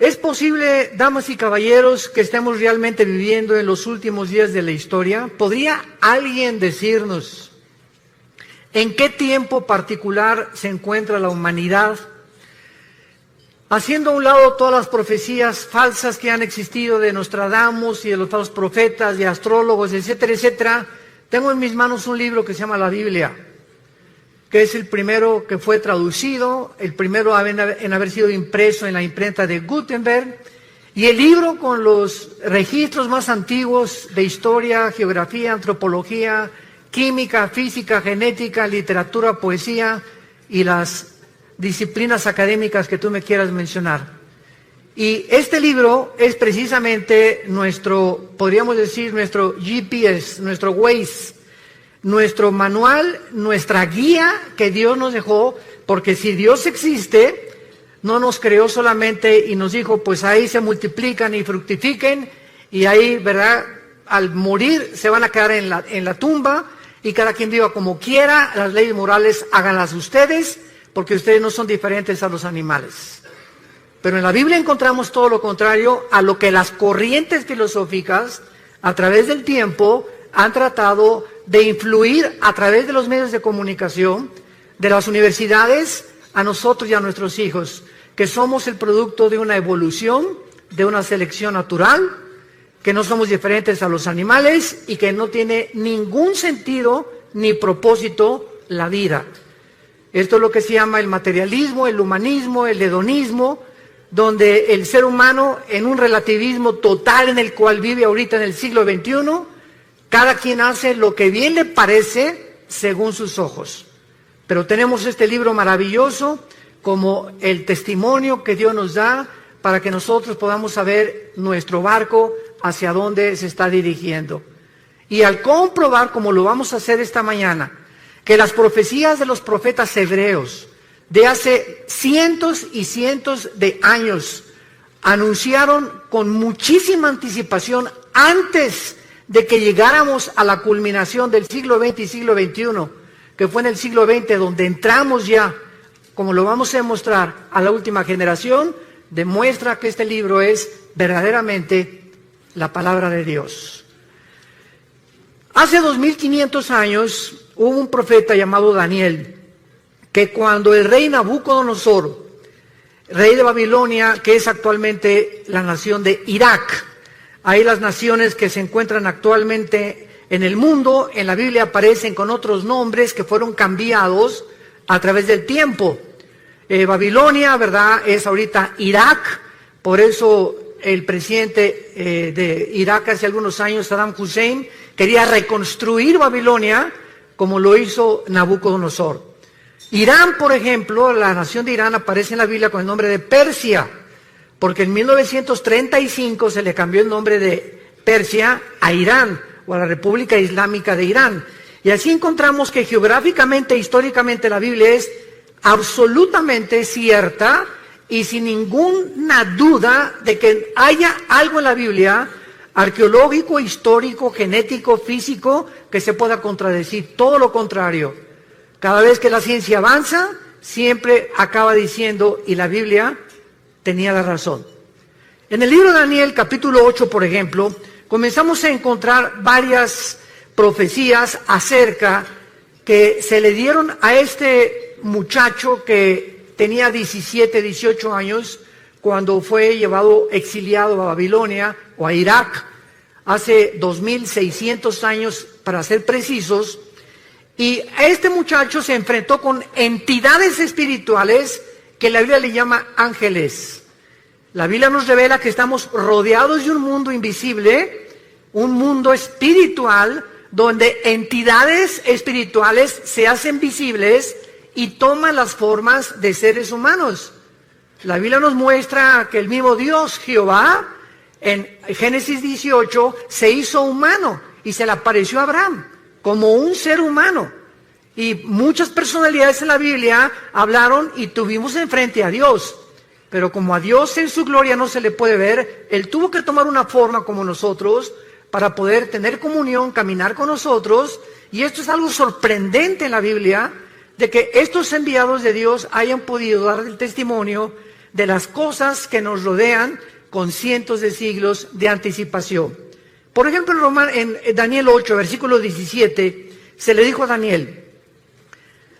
¿Es posible, damas y caballeros, que estemos realmente viviendo en los últimos días de la historia? ¿Podría alguien decirnos en qué tiempo particular se encuentra la humanidad? Haciendo a un lado todas las profecías falsas que han existido de Nostradamus y de los falsos profetas, de astrólogos, etcétera, etcétera, tengo en mis manos un libro que se llama la Biblia, que es el primero que fue traducido, el primero en haber sido impreso en la imprenta de Gutenberg, y el libro con los registros más antiguos de historia, geografía, antropología, química, física, genética, literatura, poesía y las disciplinas académicas que tú me quieras mencionar. Y este libro es precisamente nuestro, podríamos decir, nuestro GPS, nuestro Waze, nuestro manual, nuestra guía que Dios nos dejó, porque si Dios existe, no nos creó solamente y nos dijo, pues ahí se multiplican y fructifiquen, y ahí, ¿verdad?, al morir se van a quedar en la tumba, y cada quien viva como quiera, las leyes morales háganlas ustedes, porque ustedes no son diferentes a los animales. Pero en la Biblia encontramos todo lo contrario a lo que las corrientes filosóficas, a través del tiempo, han tratado de influir a través de los medios de comunicación, de las universidades, a nosotros y a nuestros hijos, que somos el producto de una evolución, de una selección natural, que no somos diferentes a los animales y que no tiene ningún sentido ni propósito la vida. Esto es lo que se llama el materialismo, el humanismo, el hedonismo, donde el ser humano, en un relativismo total en el cual vive ahorita en el siglo XXI, cada quien hace lo que bien le parece según sus ojos. Pero tenemos este libro maravilloso como el testimonio que Dios nos da para que nosotros podamos saber nuestro barco hacia dónde se está dirigiendo. Y al comprobar, como lo vamos a hacer esta mañana, que las profecías de los profetas hebreos de hace cientos y cientos de años anunciaron con muchísima anticipación antes de que llegáramos a la culminación del siglo XX y siglo XXI, que fue en el siglo XX donde entramos ya, como lo vamos a demostrar, a la última generación, demuestra que este libro es verdaderamente la palabra de Dios. Hace 2500 años hubo un profeta llamado Daniel, que cuando el rey Nabucodonosor, rey de Babilonia, que es actualmente la nación de Irak, hay las naciones que se encuentran actualmente en el mundo, en la Biblia aparecen con otros nombres que fueron cambiados a través del tiempo. Babilonia, ¿verdad?, es ahorita Irak, por eso el presidente de Irak hace algunos años, Saddam Hussein, quería reconstruir Babilonia como lo hizo Nabucodonosor. Irán, por ejemplo, la nación de Irán aparece en la Biblia con el nombre de Persia, porque en 1935 se le cambió el nombre de Persia a Irán, o a la República Islámica de Irán. Y así encontramos que geográficamente, históricamente, la Biblia es absolutamente cierta y sin ninguna duda de que haya algo en la Biblia, arqueológico, histórico, genético, físico, que se pueda contradecir. Todo lo contrario. Cada vez que la ciencia avanza, siempre acaba diciendo, y la Biblia tenía la razón. En el libro de Daniel, capítulo 8, por ejemplo, comenzamos a encontrar varias profecías acerca que se le dieron a este muchacho que tenía 17, 18 años cuando fue llevado exiliado a Babilonia o a Irak hace 2600 años para ser precisos, y este muchacho se enfrentó con entidades espirituales que la Biblia le llama ángeles. La Biblia nos revela que estamos rodeados de un mundo invisible, un mundo espiritual, donde entidades espirituales se hacen visibles y toman las formas de seres humanos. La Biblia nos muestra que el mismo Dios, Jehová, en Génesis 18, se hizo humano y se le apareció a Abraham como un ser humano. Y muchas personalidades en la Biblia hablaron y tuvimos enfrente a Dios. Pero como a Dios en su gloria no se le puede ver, Él tuvo que tomar una forma como nosotros para poder tener comunión, caminar con nosotros. Y esto es algo sorprendente en la Biblia, de que estos enviados de Dios hayan podido dar el testimonio de las cosas que nos rodean con cientos de siglos de anticipación. Por ejemplo, en Daniel 8, versículo 17, se le dijo a Daniel: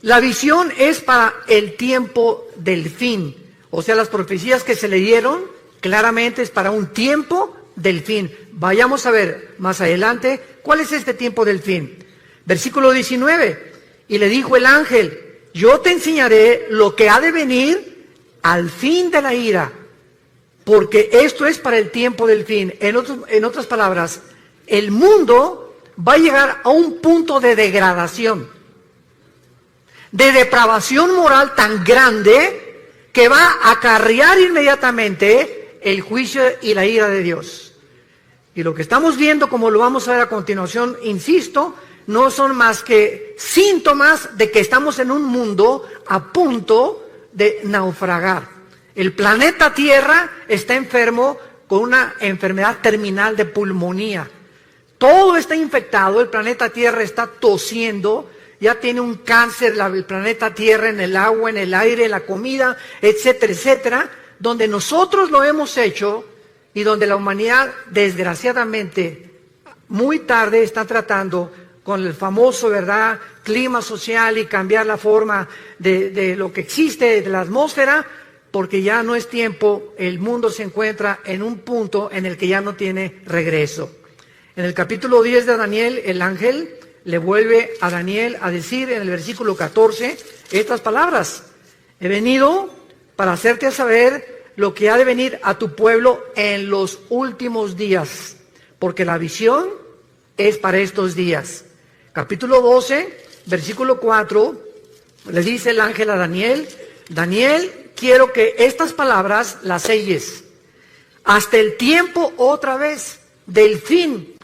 la visión es para el tiempo del fin. O sea, las profecías que se le dieron claramente es para un tiempo del fin. Vayamos a ver más adelante cuál es este tiempo del fin. Versículo 19, y le dijo el ángel: yo te enseñaré lo que ha de venir al fin de la ira, porque esto es para el tiempo del fin. En otras palabras, el mundo va a llegar a un punto de degradación, de depravación moral tan grande que va a acarrear inmediatamente el juicio y la ira de Dios. Y lo que estamos viendo, como lo vamos a ver a continuación, insisto, no son más que síntomas de que estamos en un mundo a punto de naufragar. El planeta Tierra está enfermo con una enfermedad terminal de pulmonía. Todo está infectado, el planeta Tierra está tosiendo, ya tiene un cáncer el planeta Tierra en el agua, en el aire, en la comida, etcétera, etcétera, donde nosotros lo hemos hecho y donde la humanidad, desgraciadamente, muy tarde está tratando con el famoso, ¿verdad?, clima social y cambiar la forma de lo que existe, de la atmósfera, porque ya no es tiempo, el mundo se encuentra en un punto en el que ya no tiene regreso. En el capítulo 10 de Daniel, el ángel le vuelve a Daniel a decir en el versículo 14 estas palabras: he venido para hacerte saber lo que ha de venir a tu pueblo en los últimos días, porque la visión es para estos días. Capítulo 12, versículo 4, le dice el ángel a Daniel: Daniel, quiero que estas palabras las selles hasta el tiempo otra vez del fin.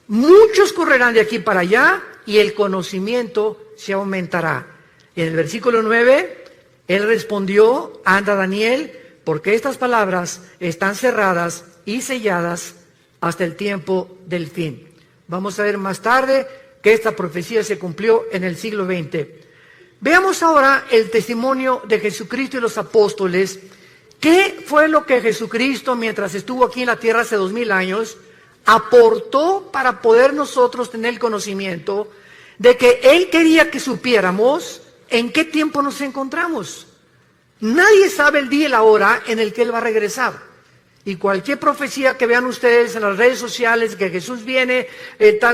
Muchos correrán de aquí para allá y el conocimiento se aumentará. Y en el versículo 9, él respondió: anda, Daniel, porque estas palabras están cerradas y selladas hasta el tiempo del fin. Vamos a ver más tarde que esta profecía se cumplió en el siglo XX. Veamos ahora el testimonio de Jesucristo y los apóstoles. ¿Qué fue lo que Jesucristo, mientras estuvo aquí en la tierra hace 2000 años, aportó para poder nosotros tener el conocimiento de que Él quería que supiéramos en qué tiempo nos encontramos? Nadie sabe el día y la hora en el que Él va a regresar. Y cualquier profecía que vean ustedes en las redes sociales, que Jesús viene,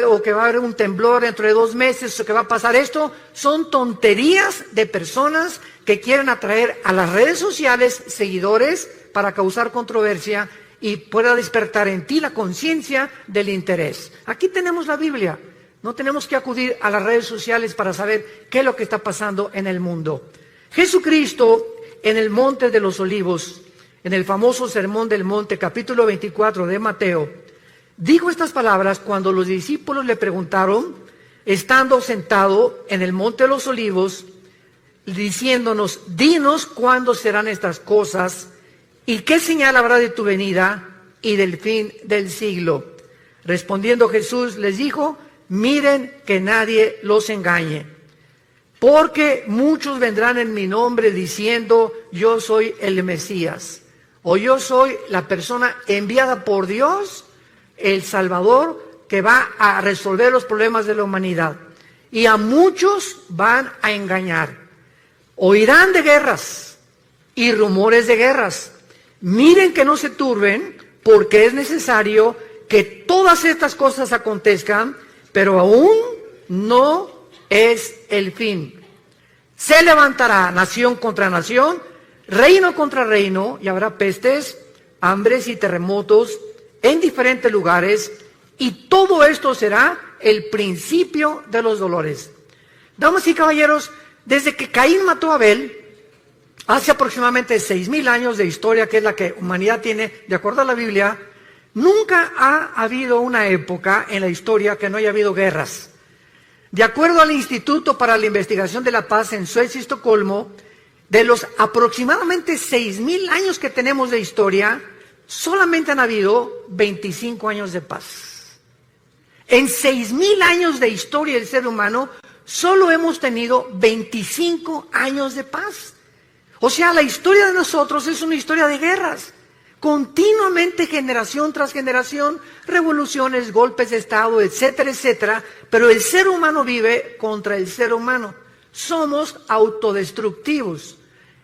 o que va a haber un temblor dentro de 2 meses, o que va a pasar esto, son tonterías de personas que quieren atraer a las redes sociales seguidores para causar controversia y pueda despertar en ti la conciencia del interés. Aquí tenemos la Biblia. No tenemos que acudir a las redes sociales para saber qué es lo que está pasando en el mundo. Jesucristo, en el Monte de los Olivos, en el famoso Sermón del Monte, capítulo 24 de Mateo, dijo estas palabras cuando los discípulos le preguntaron, estando sentado en el Monte de los Olivos, diciéndonos: dinos cuándo serán estas cosas y qué señal habrá de tu venida y del fin del siglo. Respondiendo Jesús les dijo: miren que nadie los engañe, porque muchos vendrán en mi nombre diciendo: yo soy el Mesías, o yo soy la persona enviada por Dios, el Salvador, que va a resolver los problemas de la humanidad. Y a muchos van a engañar. Oirán de guerras y rumores de guerras. Miren que no se turben, porque es necesario que todas estas cosas acontezcan, pero aún no es el fin. Se levantará nación contra nación, reino contra reino, y habrá pestes, hambres y terremotos en diferentes lugares, y todo esto será el principio de los dolores. Damas y caballeros, desde que Caín mató a Abel, hace aproximadamente 6000 años de historia, que es la que la humanidad tiene, de acuerdo a la Biblia, nunca ha habido una época en la historia que no haya habido guerras. De acuerdo al Instituto para la Investigación de la Paz en Suecia y Estocolmo, de los aproximadamente 6000 años que tenemos de historia, solamente han habido 25 años de paz. En 6000 años de historia del ser humano, solo hemos tenido 25 años de paz. O sea, la historia de nosotros es una historia de guerras. Continuamente, generación tras generación, revoluciones, golpes de Estado, etcétera, etcétera. Pero el ser humano vive contra el ser humano. Somos autodestructivos.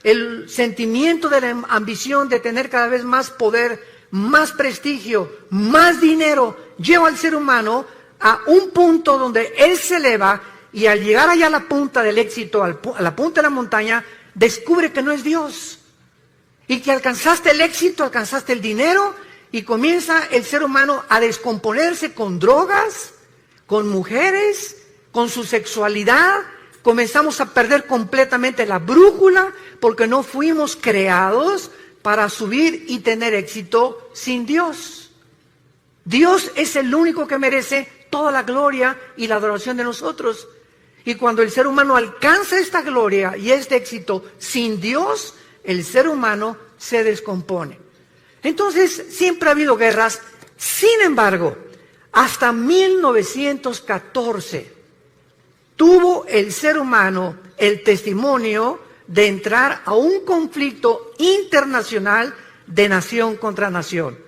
El sentimiento de la ambición de tener cada vez más poder, más prestigio, más dinero, lleva al ser humano a un punto donde él se eleva y al llegar allá a la punta del éxito, a la punta de la montaña, descubre que no es Dios. Y que alcanzaste el éxito, alcanzaste el dinero y comienza el ser humano a descomponerse con drogas, con mujeres, con su sexualidad. Comenzamos a perder completamente la brújula porque no fuimos creados para subir y tener éxito sin Dios. Dios es el único que merece toda la gloria y la adoración de nosotros. Y cuando el ser humano alcanza esta gloria y este éxito sin Dios, el ser humano se descompone. Entonces, siempre ha habido guerras. Sin embargo, hasta 1914 tuvo el ser humano el testimonio de entrar a un conflicto internacional de nación contra nación.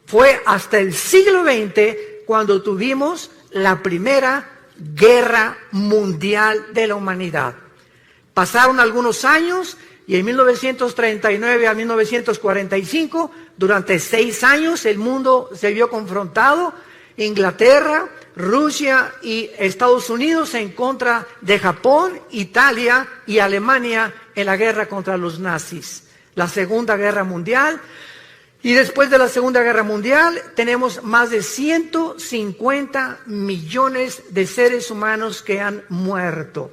Fue hasta el siglo XX cuando tuvimos la primera guerra mundial de la humanidad. Pasaron algunos años y en 1939 a 1945, durante 6 años, el mundo se vio confrontado. Inglaterra, Rusia y Estados Unidos en contra de Japón, Italia y Alemania en la guerra contra los nazis. La Segunda Guerra Mundial. Y después de la Segunda Guerra Mundial tenemos más de 150 millones de seres humanos que han muerto.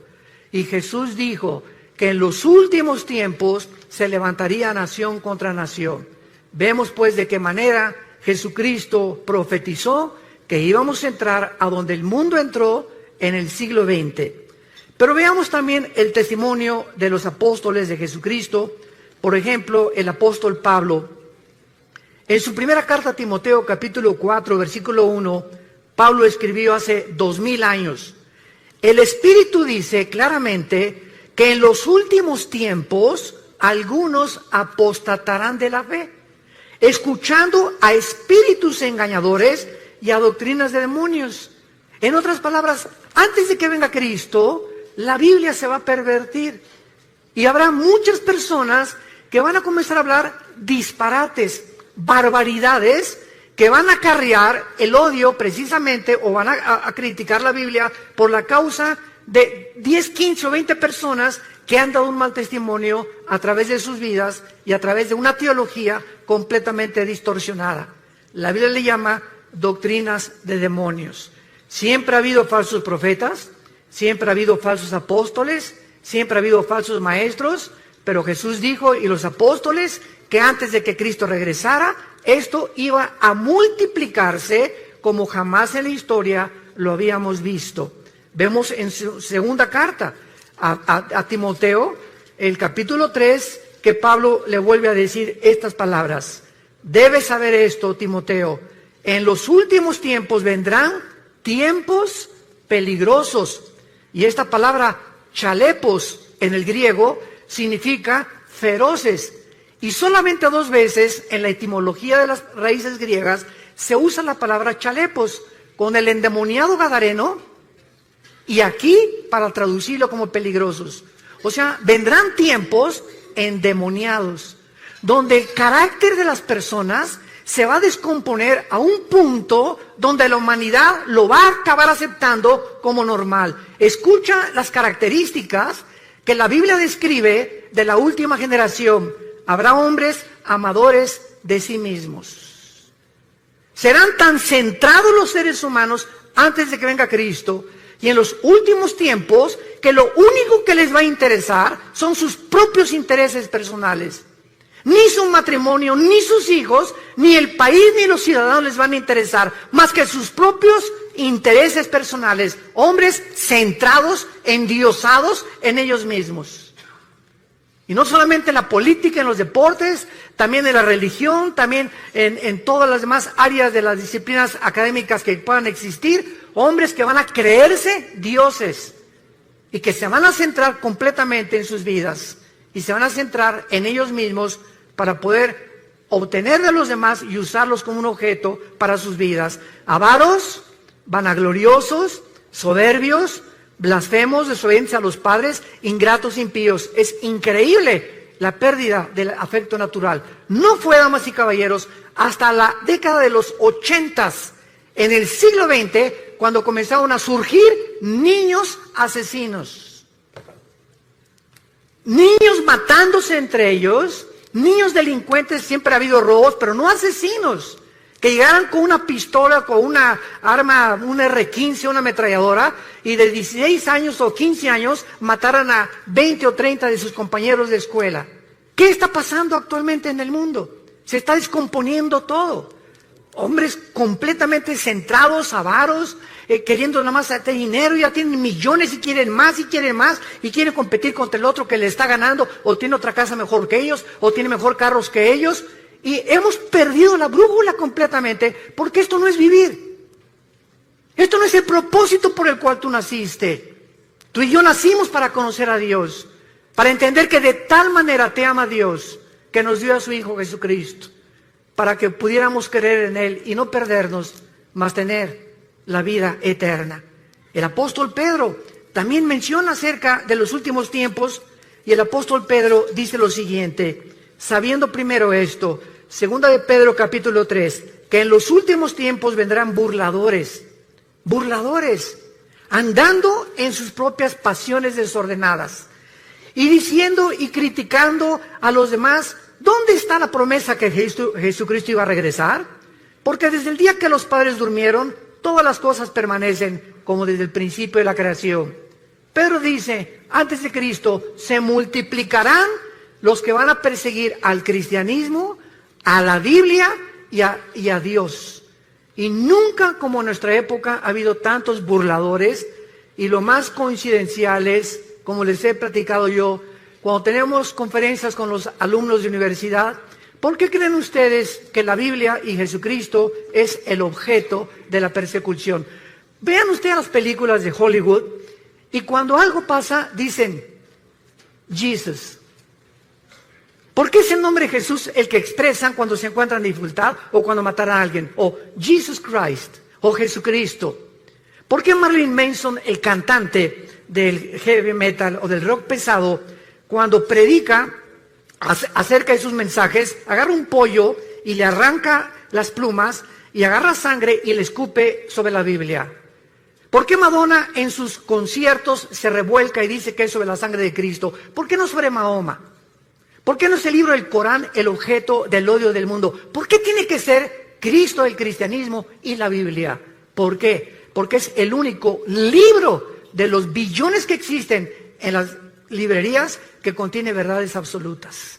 Y Jesús dijo que en los últimos tiempos se levantaría nación contra nación. Vemos pues de qué manera Jesucristo profetizó que íbamos a entrar a donde el mundo entró en el siglo XX. Pero veamos también el testimonio de los apóstoles de Jesucristo. Por ejemplo, el apóstol Pablo. En su primera carta a Timoteo, capítulo 4, versículo 1, Pablo escribió hace 2000 años. El Espíritu dice claramente que en los últimos tiempos algunos apostatarán de la fe, escuchando a espíritus engañadores y a doctrinas de demonios. En otras palabras, antes de que venga Cristo, la Biblia se va a pervertir. Y habrá muchas personas que van a comenzar a hablar disparates, barbaridades, que van a acarrear el odio precisamente, o van a criticar la Biblia por la causa de 10, 15 o 20 personas que han dado un mal testimonio a través de sus vidas y a través de una teología completamente distorsionada. La Biblia le llama doctrinas de demonios. Siempre ha habido falsos profetas, siempre ha habido falsos apóstoles, siempre ha habido falsos maestros, pero Jesús dijo, y los apóstoles, que antes de que Cristo regresara, esto iba a multiplicarse como jamás en la historia lo habíamos visto. Vemos en su segunda carta a Timoteo, el capítulo 3, que Pablo le vuelve a decir estas palabras. Debes saber esto, Timoteo, en los últimos tiempos vendrán tiempos peligrosos. Y esta palabra chalepos en el griego significa feroces. Y solamente 2 veces en la etimología de las raíces griegas se usa la palabra chalepos, con el endemoniado gadareno y aquí para traducirlo como peligrosos. O sea, vendrán tiempos endemoniados, donde el carácter de las personas se va a descomponer a un punto donde la humanidad lo va a acabar aceptando como normal. Escucha las características que la Biblia describe de la última generación. Habrá hombres amadores de sí mismos. Serán tan centrados los seres humanos antes de que venga Cristo y en los últimos tiempos que lo único que les va a interesar son sus propios intereses personales. Ni su matrimonio, ni sus hijos, ni el país, ni los ciudadanos les van a interesar más que sus propios intereses personales. Hombres centrados, endiosados en ellos mismos. Y no solamente en la política, en los deportes, también en la religión, también en todas las demás áreas de las disciplinas académicas que puedan existir. Hombres que van a creerse dioses y que se van a centrar completamente en sus vidas. y se van a centrar en ellos mismos para poder obtener de los demás y usarlos como un objeto para sus vidas. Avaros, vanagloriosos, soberbios, blasfemos, desobedientes a los padres, ingratos, impíos. Es increíble la pérdida del afecto natural. No fue, damas y caballeros, hasta la década de los 80s, en el siglo XX, cuando comenzaron a surgir niños asesinos. Niños matándose entre ellos, niños delincuentes. Siempre ha habido robos, pero no asesinos. Que llegaran con una pistola, con una arma, un R-15, una ametralladora, y de 16 años o 15 años mataran a 20 o 30 de sus compañeros de escuela. ¿Qué está pasando actualmente en el mundo? Se está descomponiendo todo. Hombres completamente centrados, avaros, queriendo nada más hacer dinero, ya tienen millones y quieren más y quieren más, y quieren competir contra el otro que le está ganando, o tiene otra casa mejor que ellos, o tiene mejor carros que ellos. Y hemos perdido la brújula completamente, porque esto no es vivir. Esto no es el propósito por el cual tú naciste. Tú y yo nacimos para conocer a Dios, para entender que de tal manera te ama Dios, que nos dio a su Hijo Jesucristo, para que pudiéramos creer en Él y no perdernos, mas tener la vida eterna. El apóstol Pedro también menciona acerca de los últimos tiempos, y el apóstol Pedro dice lo siguiente: sabiendo primero esto, segunda de Pedro capítulo 3, que en los últimos tiempos vendrán burladores, andando en sus propias pasiones desordenadas, y diciendo y criticando a los demás, ¿dónde está la promesa que Jesucristo iba a regresar? Porque desde el día que los padres durmieron, todas las cosas permanecen como desde el principio de la creación. Pedro dice, antes de Cristo se multiplicarán los que van a perseguir al cristianismo, a la Biblia y a Dios. Y nunca como en nuestra época ha habido tantos burladores, y lo más coincidencial es, como les he platicado yo, cuando tenemos conferencias con los alumnos de universidad, ¿por qué creen ustedes que la Biblia y Jesucristo es el objeto de la persecución? Vean ustedes las películas de Hollywood, y cuando algo pasa dicen Jesus. ¿Por qué es el nombre de Jesús el que expresan cuando se encuentran en dificultad o cuando matan a alguien? O Jesus Christ, o Jesucristo. ¿Por qué Marilyn Manson, el cantante del heavy metal o del rock pesado, cuando predica acerca de sus mensajes, agarra un pollo y le arranca las plumas y agarra sangre y le escupe sobre la Biblia? ¿Por qué Madonna en sus conciertos se revuelca y dice que es sobre la sangre de Cristo? ¿Por qué no sobre Mahoma? ¿Por qué no es el libro del Corán el objeto del odio del mundo? ¿Por qué tiene que ser Cristo, el cristianismo y la Biblia? ¿Por qué? Porque es el único libro de los billones que existen en las librerías que contiene verdades absolutas.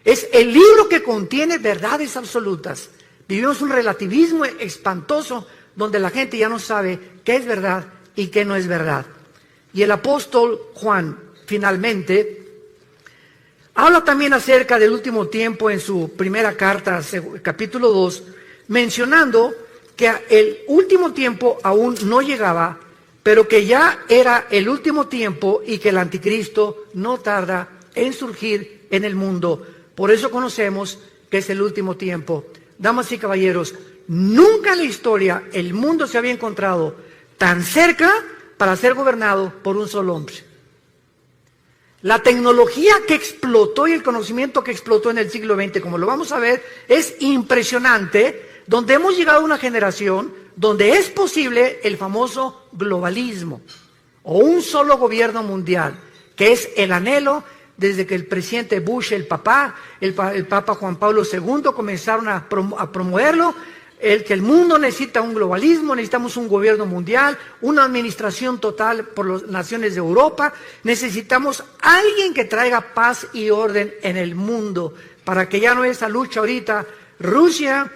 Es el libro que contiene verdades absolutas. Vivimos un relativismo espantoso donde la gente ya no sabe qué es verdad y qué no es verdad. Y el apóstol Juan, finalmente, habla también acerca del último tiempo en su primera carta, capítulo 2, mencionando que el último tiempo aún no llegaba, pero que ya era el último tiempo y que el anticristo no tarda en surgir en el mundo. Por eso conocemos que es el último tiempo. Damas y caballeros, nunca en la historia el mundo se había encontrado tan cerca para ser gobernado por un solo hombre. La tecnología que explotó y el conocimiento que explotó en el siglo XX, como lo vamos a ver, es impresionante, donde hemos llegado a una generación donde es posible el famoso globalismo, o un solo gobierno mundial, que es el anhelo desde que el presidente Bush, el Papa Juan Pablo II comenzaron a promoverlo, que el mundo necesita un globalismo, necesitamos un gobierno mundial, una administración total por las naciones de Europa, necesitamos alguien que traiga paz y orden en el mundo, para que ya no haya esa lucha ahorita, Rusia,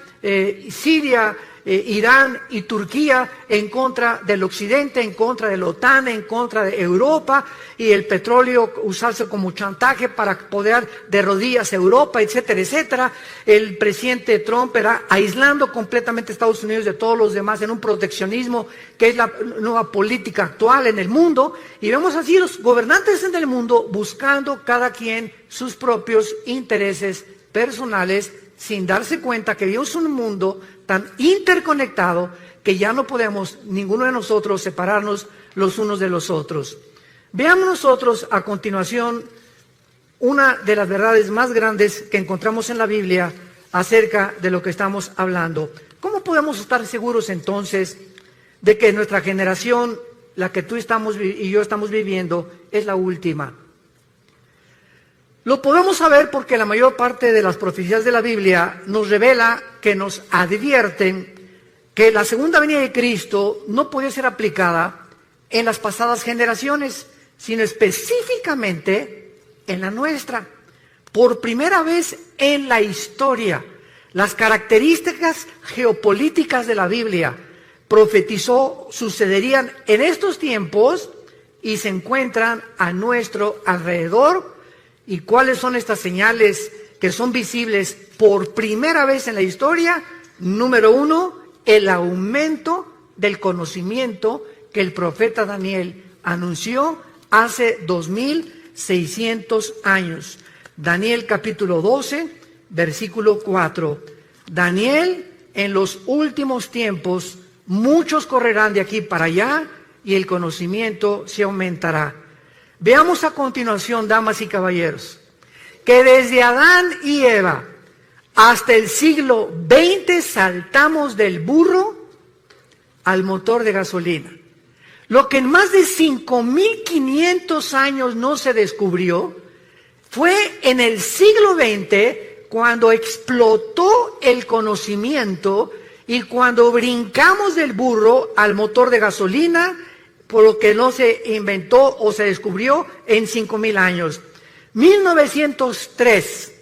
Siria, Irán y Turquía en contra del occidente, en contra de la OTAN, en contra de Europa, y el petróleo usarse como chantaje para poder de rodillas a Europa, etcétera, etcétera. El presidente Trump era aislando completamente a Estados Unidos de todos los demás en un proteccionismo que es la nueva política actual en el mundo, y vemos así los gobernantes en el mundo buscando cada quien sus propios intereses personales, sin darse cuenta que vivimos en un mundo tan interconectado que ya no podemos ninguno de nosotros separarnos los unos de los otros. Veamos nosotros a continuación una de las verdades más grandes que encontramos en la Biblia acerca de lo que estamos hablando. ¿Cómo podemos estar seguros entonces de que nuestra generación, la que tú y yo estamos viviendo, es la última? Lo podemos saber porque la mayor parte de las profecías de la Biblia nos revela, que nos advierten que la segunda venida de Cristo no puede ser aplicada en las pasadas generaciones, sino específicamente en la nuestra. Por primera vez en la historia, las características geopolíticas de la Biblia profetizó sucederían en estos tiempos y se encuentran a nuestro alrededor. ¿Y cuáles son estas señales que son visibles por primera vez en la historia? Número 1, el aumento del conocimiento que el profeta Daniel anunció hace 2600 años. Daniel capítulo 12, versículo 4. Daniel, en los últimos tiempos, muchos correrán de aquí para allá y el conocimiento se aumentará. Veamos a continuación, damas y caballeros, que desde Adán y Eva hasta el siglo XX saltamos del burro al motor de gasolina. Lo que en más de 5.500 años no se descubrió fue en el siglo XX cuando explotó el conocimiento y cuando brincamos del burro al motor de gasolina, por lo que no se inventó o se descubrió en 5.000 años. 1903,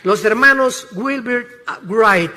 los hermanos Wilbur Wright,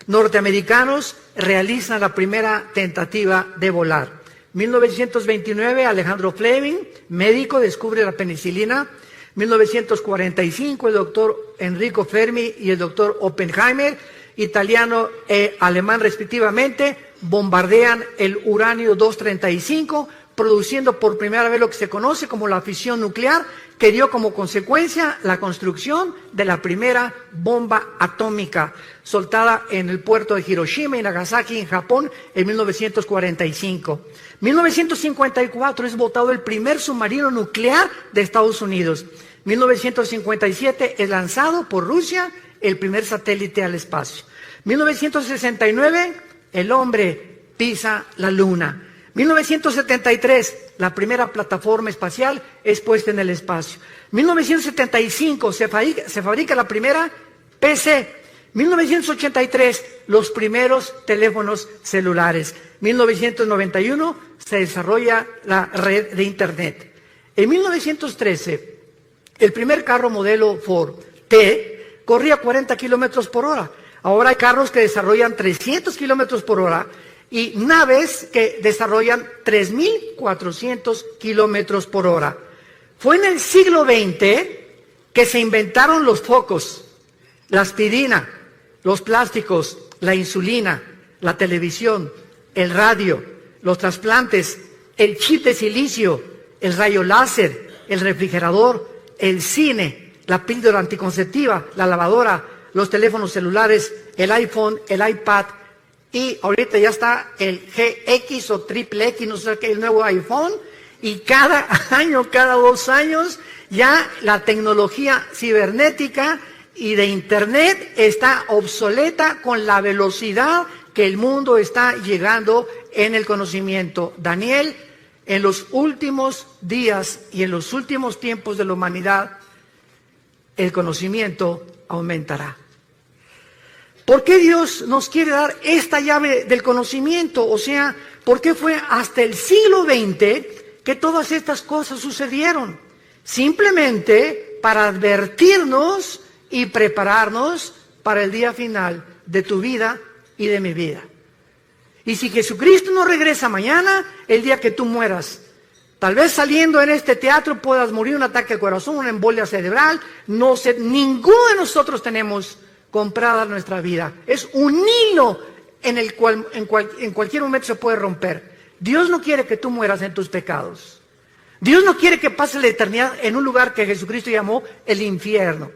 norteamericanos, realizan la primera tentativa de volar. 1929, Alejandro Fleming, médico, descubre la penicilina. 1945, el doctor Enrico Fermi y el doctor Oppenheimer, italiano e alemán respectivamente, bombardean el uranio 235, produciendo por primera vez lo que se conoce como la fisión nuclear, que dio como consecuencia la construcción de la primera bomba atómica, soltada en el puerto de Hiroshima y Nagasaki, en Japón, en 1945. 1954 es botado el primer submarino nuclear de Estados Unidos. 1957 es lanzado por Rusia el primer satélite al espacio. 1969, el hombre pisa la luna. 1973, la primera plataforma espacial es puesta en el espacio. 1975, se fabrica la primera PC. 1983, los primeros teléfonos celulares. 1991, se desarrolla la red de Internet. En 1913, el primer carro modelo Ford T corría 40 kilómetros por hora. Ahora hay carros que desarrollan 300 kilómetros por hora y naves que desarrollan 3.400 kilómetros por hora. Fue en el siglo XX que se inventaron los focos, la aspirina, los plásticos, la insulina, la televisión, el radio, los trasplantes, el chip de silicio, el rayo láser, el refrigerador, el cine, la píldora anticonceptiva, la lavadora, los teléfonos celulares, el iPhone, el iPad, y ahorita ya está el GX o triple X, no sé qué, el nuevo iPhone, y cada año, cada 2 años, ya la tecnología cibernética y de Internet está obsoleta con la velocidad que el mundo está llegando en el conocimiento. Daniel, en los últimos días y en los últimos tiempos de la humanidad, el conocimiento aumentará. ¿Por qué Dios nos quiere dar esta llave del conocimiento? O sea, ¿por qué fue hasta el siglo XX que todas estas cosas sucedieron? Simplemente para advertirnos y prepararnos para el día final de tu vida y de mi vida. Y si Jesucristo no regresa mañana, el día que tú mueras, tal vez saliendo en este teatro puedas morir un ataque al corazón, una embolia cerebral, no sé, ninguno de nosotros tenemos comprada nuestra vida. Es un hilo en el cual en cualquier momento se puede romper. Dios no quiere que tú mueras en tus pecados. Dios no quiere que pases la eternidad en un lugar que Jesucristo llamó el infierno.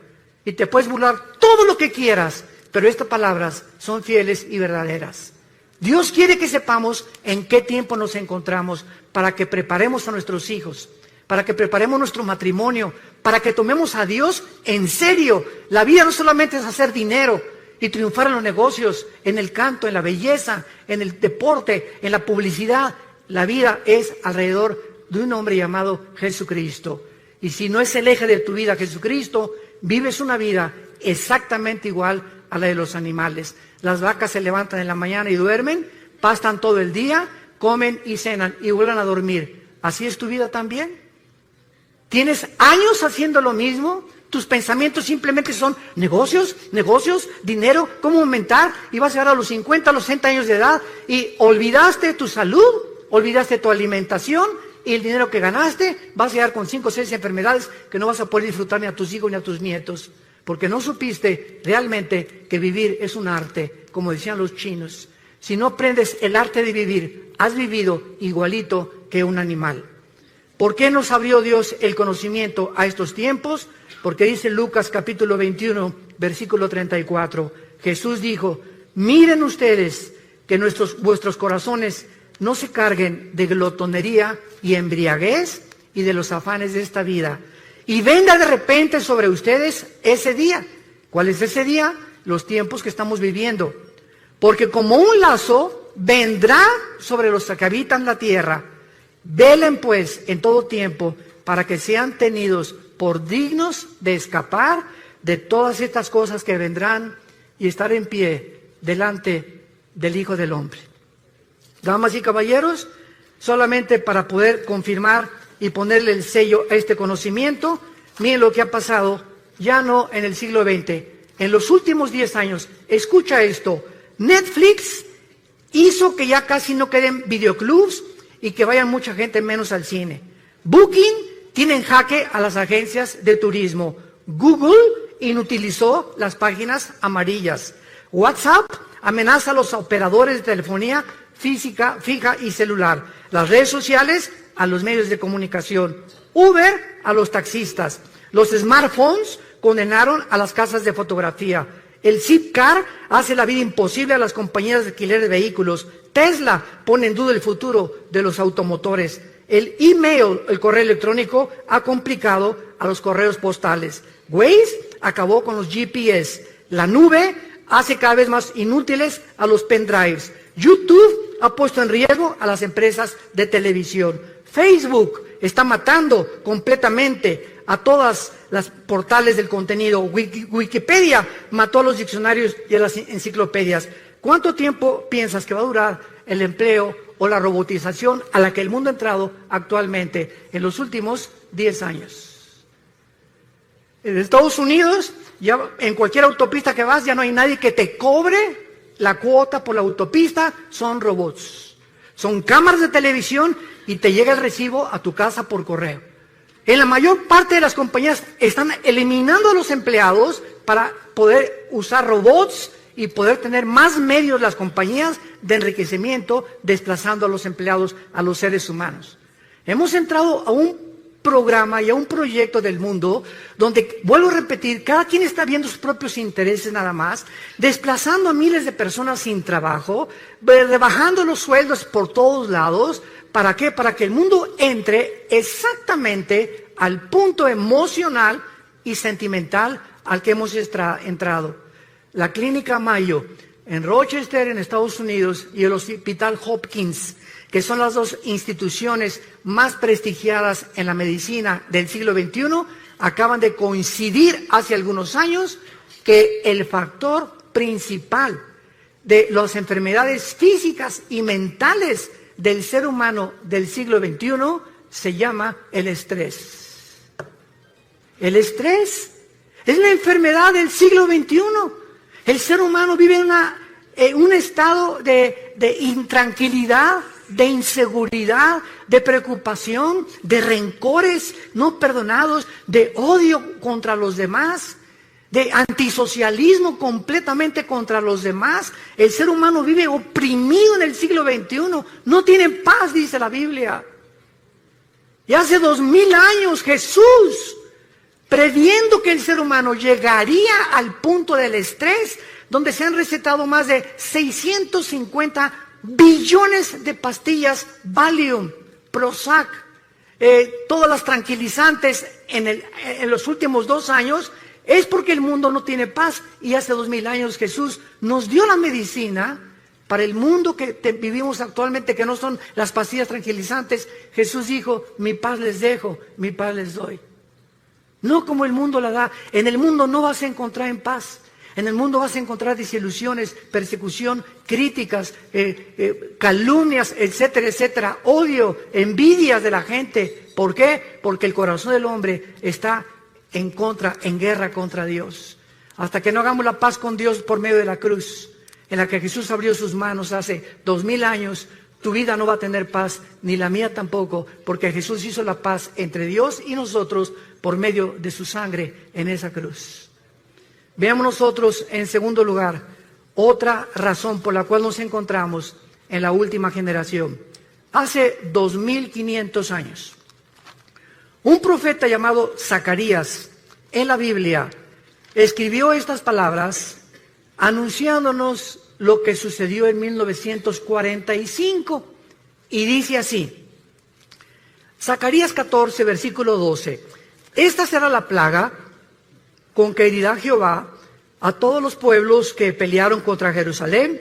Y te puedes burlar todo lo que quieras, pero estas palabras son fieles y verdaderas. Dios quiere que sepamos en qué tiempo nos encontramos para que preparemos a nuestros hijos, para que preparemos nuestro matrimonio, para que tomemos a Dios en serio. La vida no solamente es hacer dinero y triunfar en los negocios, en el canto, en la belleza, en el deporte, en la publicidad. La vida es alrededor de un hombre llamado Jesucristo. Y si no es el eje de tu vida Jesucristo, vives una vida exactamente igual a la de los animales. Las vacas se levantan en la mañana y duermen, pastan todo el día, comen y cenan y vuelven a dormir. ¿Así es tu vida también? ¿Tienes años haciendo lo mismo? Tus pensamientos simplemente son negocios, dinero, cómo aumentar, y vas a llegar a los 50, a los 60 años de edad y olvidaste tu salud, olvidaste tu alimentación y el dinero que ganaste, vas a llegar con 5 o 6 enfermedades que no vas a poder disfrutar ni a tus hijos ni a tus nietos, porque no supiste realmente que vivir es un arte, como decían los chinos. Si no aprendes el arte de vivir, has vivido igualito que un animal. ¿Por qué nos abrió Dios el conocimiento a estos tiempos? Porque dice Lucas capítulo 21, versículo 34, Jesús dijo, miren ustedes que vuestros corazones no se carguen de glotonería y embriaguez y de los afanes de esta vida, y venga de repente sobre ustedes ese día. ¿Cuál es ese día? Los tiempos que estamos viviendo. Porque como un lazo vendrá sobre los que habitan la tierra. Velen pues en todo tiempo para que sean tenidos por dignos de escapar de todas estas cosas que vendrán y estar en pie delante del Hijo del Hombre. Damas y caballeros, solamente para poder confirmar y ponerle el sello a este conocimiento, miren lo que ha pasado ya no en el siglo XX, en los últimos 10 años. Escucha esto, Netflix hizo que ya casi no queden videoclubs y que vayan mucha gente menos al cine. Booking tiene en jaque a las agencias de turismo. Google inutilizó las páginas amarillas. WhatsApp amenaza a los operadores de telefonía fija y celular. Las redes sociales a los medios de comunicación. Uber a los taxistas. Los smartphones condenaron a las casas de fotografía. El Zipcar hace la vida imposible a las compañías de alquiler de vehículos. Tesla pone en duda el futuro de los automotores. El email, el correo electrónico, ha complicado a los correos postales. Waze acabó con los GPS. La nube hace cada vez más inútiles a los pendrives. YouTube ha puesto en riesgo a las empresas de televisión. Facebook está matando completamente a todas las portales del contenido. Wikipedia mató a los diccionarios y a las enciclopedias. ¿Cuánto tiempo piensas que va a durar el empleo o la robotización a la que el mundo ha entrado actualmente en los últimos 10 años? En Estados Unidos, ya en cualquier autopista que vas, ya no hay nadie que te cobre la cuota por la autopista, son robots. Son cámaras de televisión y te llega el recibo a tu casa por correo. En la mayor parte de las compañías están eliminando a los empleados para poder usar robots y poder tener más medios las compañías de enriquecimiento, desplazando a los empleados, a los seres humanos. Hemos entrado a un programa y a un proyecto del mundo donde, vuelvo a repetir, cada quien está viendo sus propios intereses nada más, desplazando a miles de personas sin trabajo, rebajando los sueldos por todos lados. ¿Para qué? Para que el mundo entre exactamente al punto emocional y sentimental al que hemos entrado. La Clínica Mayo en Rochester, en Estados Unidos, y el Hospital Hopkins, que son las dos instituciones más prestigiadas en la medicina del siglo XXI, acaban de coincidir hace algunos años que el factor principal de las enfermedades físicas y mentales del ser humano del siglo XXI se llama el estrés. El estrés es la enfermedad del siglo XXI. El ser humano vive en una un estado de intranquilidad, de inseguridad, de preocupación, de rencores no perdonados, de odio contra los demás, de antisocialismo completamente contra los demás. El ser humano vive oprimido en el siglo XXI, no tiene paz, dice la Biblia. Y hace 2000 años Jesús, previendo que el ser humano llegaría al punto del estrés, donde se han recetado más de 650 billones de pastillas Valium, Prozac, todas las tranquilizantes en los últimos 2 años, es porque el mundo no tiene paz. Y hace 2000 años Jesús nos dio la medicina para el mundo que vivimos actualmente, que no son las pastillas tranquilizantes. Jesús dijo: mi paz les dejo, mi paz les doy. No como el mundo la da. En el mundo no vas a encontrar en paz. En el mundo vas a encontrar desilusiones, persecución, críticas, calumnias, etcétera, etcétera, odio, envidias de la gente. ¿Por qué? Porque el corazón del hombre está en guerra contra Dios. Hasta que no hagamos la paz con Dios por medio de la cruz, en la que Jesús abrió sus manos hace 2000 años, tu vida no va a tener paz, ni la mía tampoco, porque Jesús hizo la paz entre Dios y nosotros por medio de su sangre en esa cruz. Veamos nosotros, en segundo lugar, otra razón por la cual nos encontramos en la última generación. Hace 2500 años, un profeta llamado Zacarías en la Biblia escribió estas palabras anunciándonos lo que sucedió en 1945, y dice así: Zacarías 14, versículo 12: esta será la plaga con que herirá Jehová a todos los pueblos que pelearon contra Jerusalén.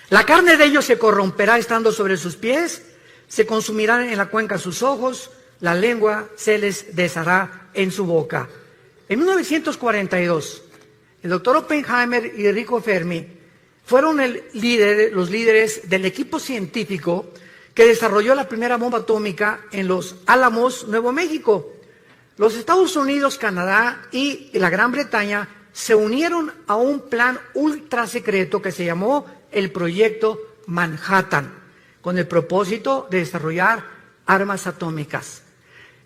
La carne de ellos se corromperá estando sobre sus pies, se consumirán en la cuenca sus ojos, la lengua se les deshará en su boca. En 1942, el doctor Oppenheimer y Enrico Fermi fueron los líderes del equipo científico que desarrolló la primera bomba atómica en Los Álamos, Nuevo México. Los Estados Unidos, Canadá y la Gran Bretaña se unieron a un plan ultra secreto que se llamó el Proyecto Manhattan, con el propósito de desarrollar armas atómicas.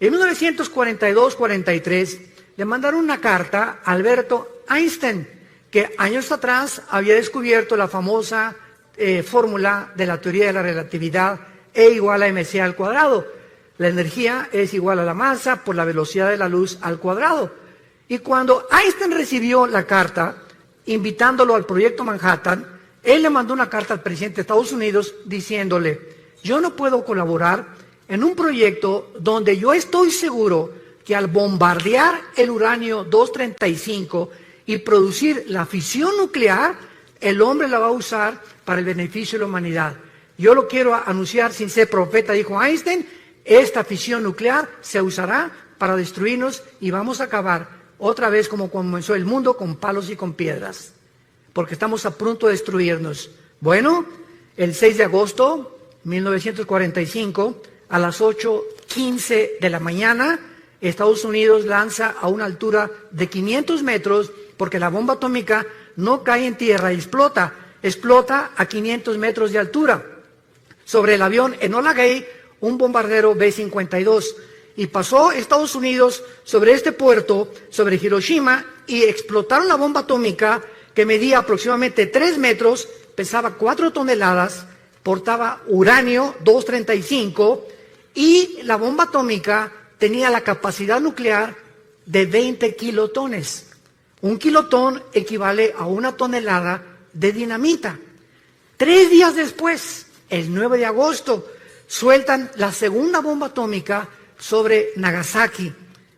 En 1942-43 le mandaron una carta a Alberto Einstein, que años atrás había descubierto la famosa fórmula de la teoría de la relatividad, E igual a mc al cuadrado. La energía es igual a la masa por la velocidad de la luz al cuadrado. Y cuando Einstein recibió la carta invitándolo al Proyecto Manhattan, él le mandó una carta al presidente de Estados Unidos diciéndole: yo no puedo colaborar en un proyecto donde yo estoy seguro que al bombardear el uranio 235 y producir la fisión nuclear, el hombre la va a usar para el beneficio de la humanidad. Yo lo quiero anunciar sin ser profeta, dijo Einstein. Esta fisión nuclear se usará para destruirnos y vamos a acabar otra vez como comenzó el mundo, con palos y con piedras, porque estamos a punto de destruirnos. Bueno, el 6 de agosto de 1945, a las 8:15 de la mañana, Estados Unidos lanza a una altura de 500 metros, porque la bomba atómica no cae en tierra, explota a 500 metros de altura, sobre el avión Enola Gay, un bombardero B-52, y pasó Estados Unidos sobre este puerto, sobre Hiroshima, y explotaron la bomba atómica, que medía aproximadamente 3 metros, pesaba 4 toneladas, portaba uranio 235, y la bomba atómica tenía la capacidad nuclear de 20 kilotones. Un kilotón equivale a 1 tonelada de dinamita. 3 días después, el 9 de agosto, sueltan la segunda bomba atómica sobre Nagasaki.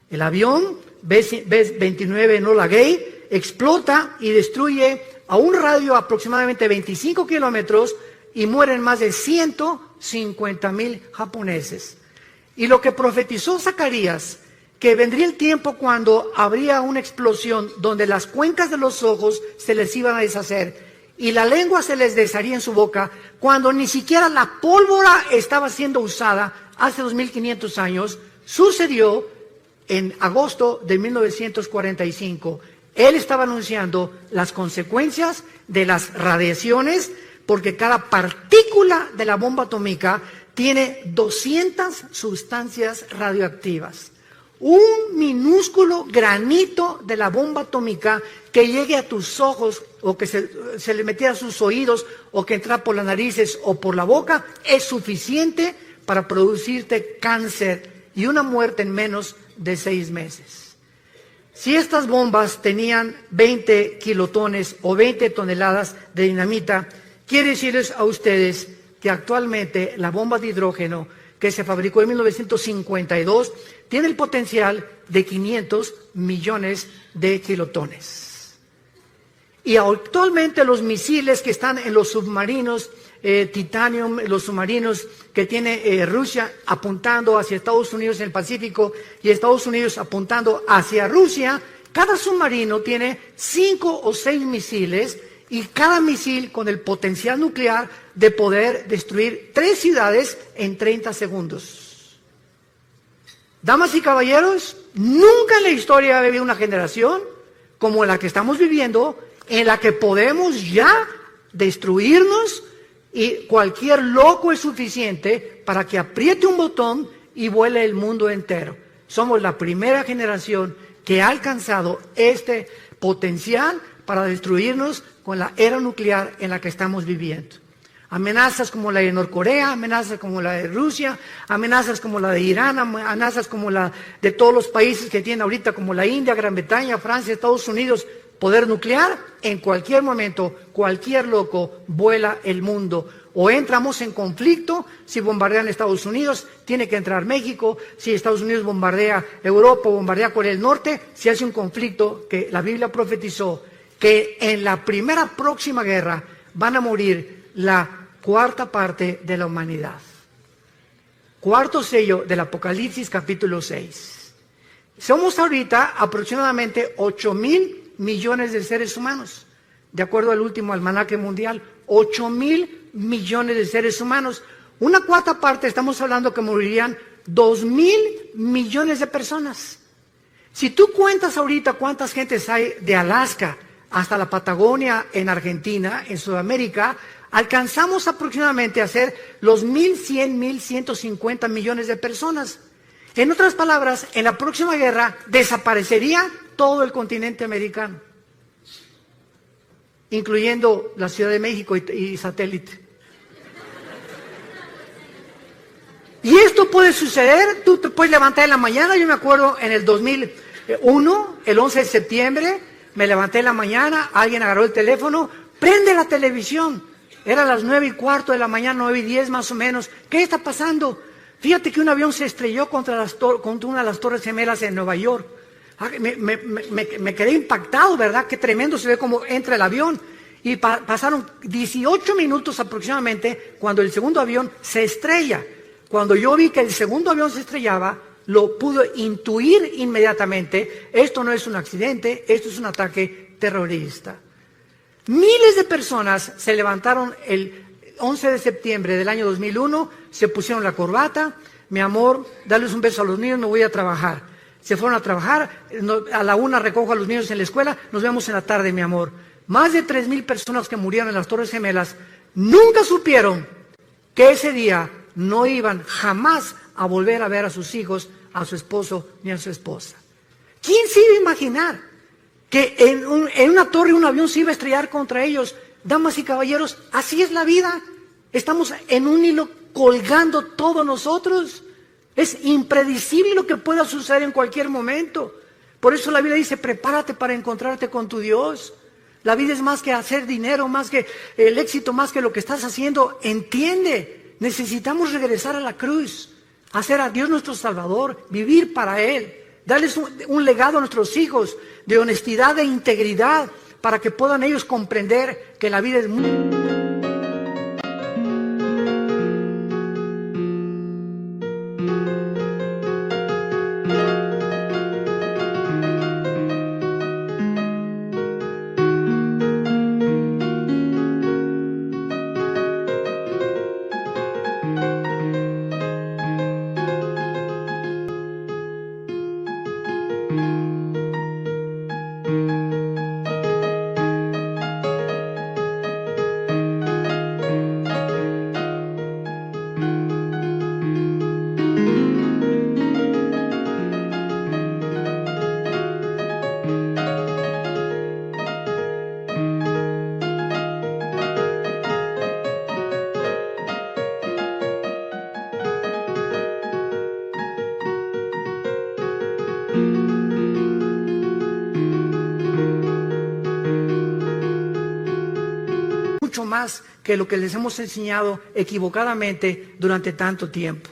El avión B-29 Enola Gay explota y destruye a un radio aproximadamente 25 kilómetros y mueren más de 150,000 japoneses. Y lo que profetizó Zacarías, que vendría el tiempo cuando habría una explosión donde las cuencas de los ojos se les iban a deshacer y la lengua se les desharía en su boca, cuando ni siquiera la pólvora estaba siendo usada hace 2500 años, sucedió en agosto de 1945. Él estaba anunciando las consecuencias de las radiaciones, porque cada partícula de la bomba atómica tiene 200 sustancias radioactivas. Un minúsculo granito de la bomba atómica que llegue a tus ojos o que se le metiera a sus oídos o que entra por las narices o por la boca es suficiente para producirte cáncer y una muerte en menos de 6 meses. Si estas bombas tenían 20 kilotones o 20 toneladas de dinamita, quiere decirles a ustedes que actualmente la bomba de hidrógeno que se fabricó en 1952 tiene el potencial de 500 millones de kilotones. Y actualmente los misiles que están en los submarinos Titanium, los submarinos que tiene Rusia apuntando hacia Estados Unidos en el Pacífico y Estados Unidos apuntando hacia Rusia, cada submarino tiene 5 o 6 misiles y cada misil con el potencial nuclear de poder destruir 3 ciudades en 30 segundos. Damas y caballeros, nunca en la historia ha habido una generación como la que estamos viviendo, en la que podemos ya destruirnos y cualquier loco es suficiente para que apriete un botón y vuele el mundo entero. Somos la primera generación que ha alcanzado este potencial para destruirnos con la era nuclear en la que estamos viviendo. Amenazas como la de Norcorea, amenazas como la de Rusia, amenazas como la de Irán, amenazas como la de todos los países que tienen ahorita, como la India, Gran Bretaña, Francia, Estados Unidos, poder nuclear. En cualquier momento, cualquier loco vuela el mundo. O entramos en conflicto, si bombardean Estados Unidos, tiene que entrar México. Si Estados Unidos bombardea Europa, bombardea Corea del Norte, si hace un conflicto que la Biblia profetizó, que en la primera próxima guerra van a morir la cuarta parte de la humanidad. Cuarto sello del Apocalipsis capítulo 6. Somos ahorita aproximadamente 8,000 millones de seres humanos, de acuerdo al último almanaque mundial, 8,000 millones de seres humanos. Una cuarta parte, estamos hablando que morirían 2,000 millones de personas. Si tú cuentas ahorita cuántas gentes hay de Alaska hasta la Patagonia en Argentina, en Sudamérica, alcanzamos aproximadamente a ser los 1,100, 1,150 millones de personas. En otras palabras, en la próxima guerra desaparecería todo el continente americano, incluyendo la Ciudad de México y satélite. Y esto puede suceder, tú te puedes levantar en la mañana. Yo me acuerdo en el 2001, el 11 de septiembre, me levanté en la mañana, alguien agarró el teléfono, prende la televisión. Era las 9:15 de la mañana, 9:10 más o menos. ¿Qué está pasando? Fíjate que un avión se estrelló contra una de las Torres Gemelas en Nueva York. Me quedé impactado, ¿verdad? Qué tremendo se ve cómo entra el avión. Y pasaron 18 minutos aproximadamente cuando el segundo avión se estrella. Cuando yo vi que el segundo avión se estrellaba, lo pude intuir inmediatamente. Esto no es un accidente, esto es un ataque terrorista. Miles de personas se levantaron el 11 de septiembre del año 2001, se pusieron la corbata. Mi amor, darles un beso a los niños, me voy a trabajar. Se fueron a trabajar, a la 1 recojo a los niños en la escuela, nos vemos en la tarde, mi amor. Más de 3,000 personas que murieron en las Torres Gemelas nunca supieron que ese día no iban jamás a volver a ver a sus hijos, a su esposo ni a su esposa. ¿Quién se iba a imaginar que en una torre un avión se iba a estrellar contra ellos? Damas y caballeros, así es la vida. Estamos en un hilo colgando todos nosotros. Es impredecible lo que pueda suceder en cualquier momento. Por eso la Biblia dice, prepárate para encontrarte con tu Dios. La vida es más que hacer dinero, más que el éxito, más que lo que estás haciendo. Entiende, necesitamos regresar a la cruz, hacer a Dios nuestro Salvador, vivir para Él, darles un legado a nuestros hijos de honestidad e integridad para que puedan ellos comprender que la vida es muy... que lo que les hemos enseñado equivocadamente durante tanto tiempo.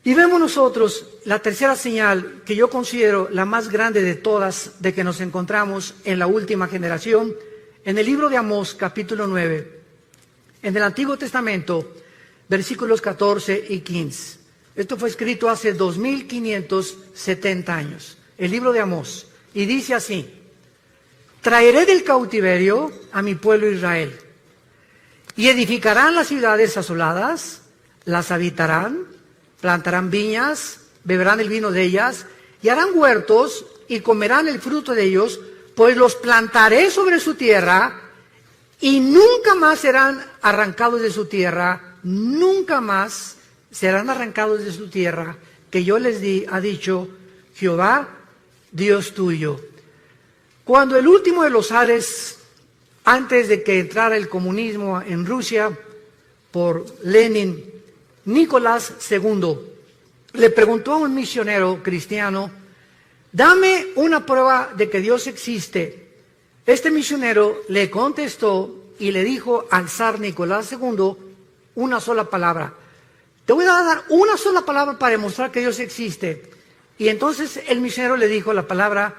Y vemos nosotros la tercera señal, que yo considero la más grande de todas, de que nos encontramos en la última generación, en el libro de Amós, capítulo 9, en el Antiguo Testamento, versículos 14 y 15. Esto fue escrito hace 2570 años, el libro de Amós, y dice así: traeré del cautiverio a mi pueblo Israel, y edificarán las ciudades asoladas, las habitarán, plantarán viñas, beberán el vino de ellas, y harán huertos, y comerán el fruto de ellos, pues los plantaré sobre su tierra, y nunca más serán arrancados de su tierra, nunca más serán arrancados de su tierra, que yo les di, ha dicho Jehová, Dios tuyo. Cuando el último de los zares, antes de que entrara el comunismo en Rusia, por Lenin, Nicolás II, le preguntó a un misionero cristiano: dame una prueba de que Dios existe. Este misionero le contestó y le dijo al zar Nicolás II una sola palabra: te voy a dar una sola palabra para demostrar que Dios existe. Y entonces el misionero le dijo la palabra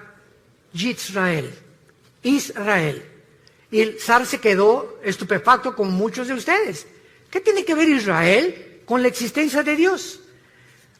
Yisrael, Israel. Y el zar se quedó estupefacto, como muchos de ustedes. ¿Qué tiene que ver Israel con la existencia de Dios?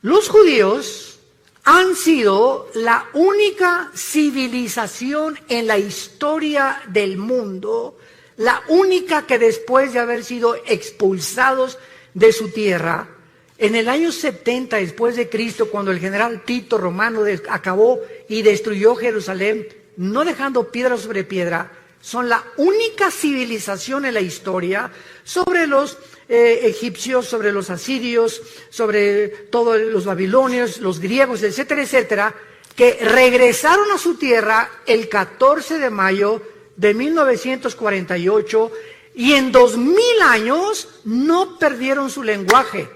Los judíos han sido la única civilización en la historia del mundo, la única que después de haber sido expulsados de su tierra, en el año 70 después de Cristo, cuando el general Tito romano acabó y destruyó Jerusalén, no dejando piedra sobre piedra, son la única civilización en la historia sobre los egipcios, sobre los asirios, sobre todos los babilonios, los griegos, etcétera, etcétera, que regresaron a su tierra el 14 de mayo de 1948 y en 2000 años no perdieron su lenguaje,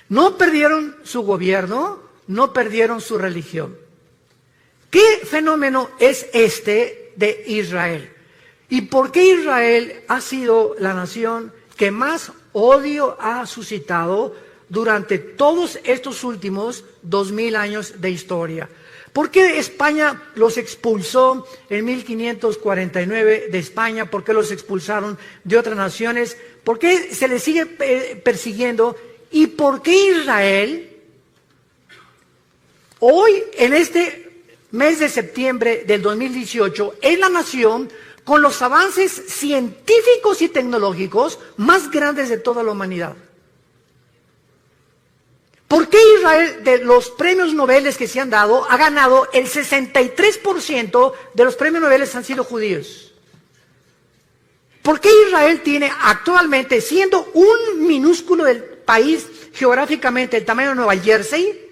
no perdieron su gobierno, no perdieron su religión. ¿Qué fenómeno es este de Israel? ¿Y por qué Israel ha sido la nación que más odio ha suscitado durante todos estos últimos 2000 años de historia? ¿Por qué España los expulsó en 1549 de España? ¿Por qué los expulsaron de otras naciones? ¿Por qué se les sigue persiguiendo? ¿Y por qué Israel hoy, en este mes de septiembre del 2018, es la nación con los avances científicos y tecnológicos más grandes de toda la humanidad? ¿Por qué Israel, de los premios Nobel que se han dado, ha ganado el 63% de los premios Nobel han sido judíos? ¿Por qué Israel tiene actualmente, siendo un minúsculo del país geográficamente, el tamaño de Nueva Jersey,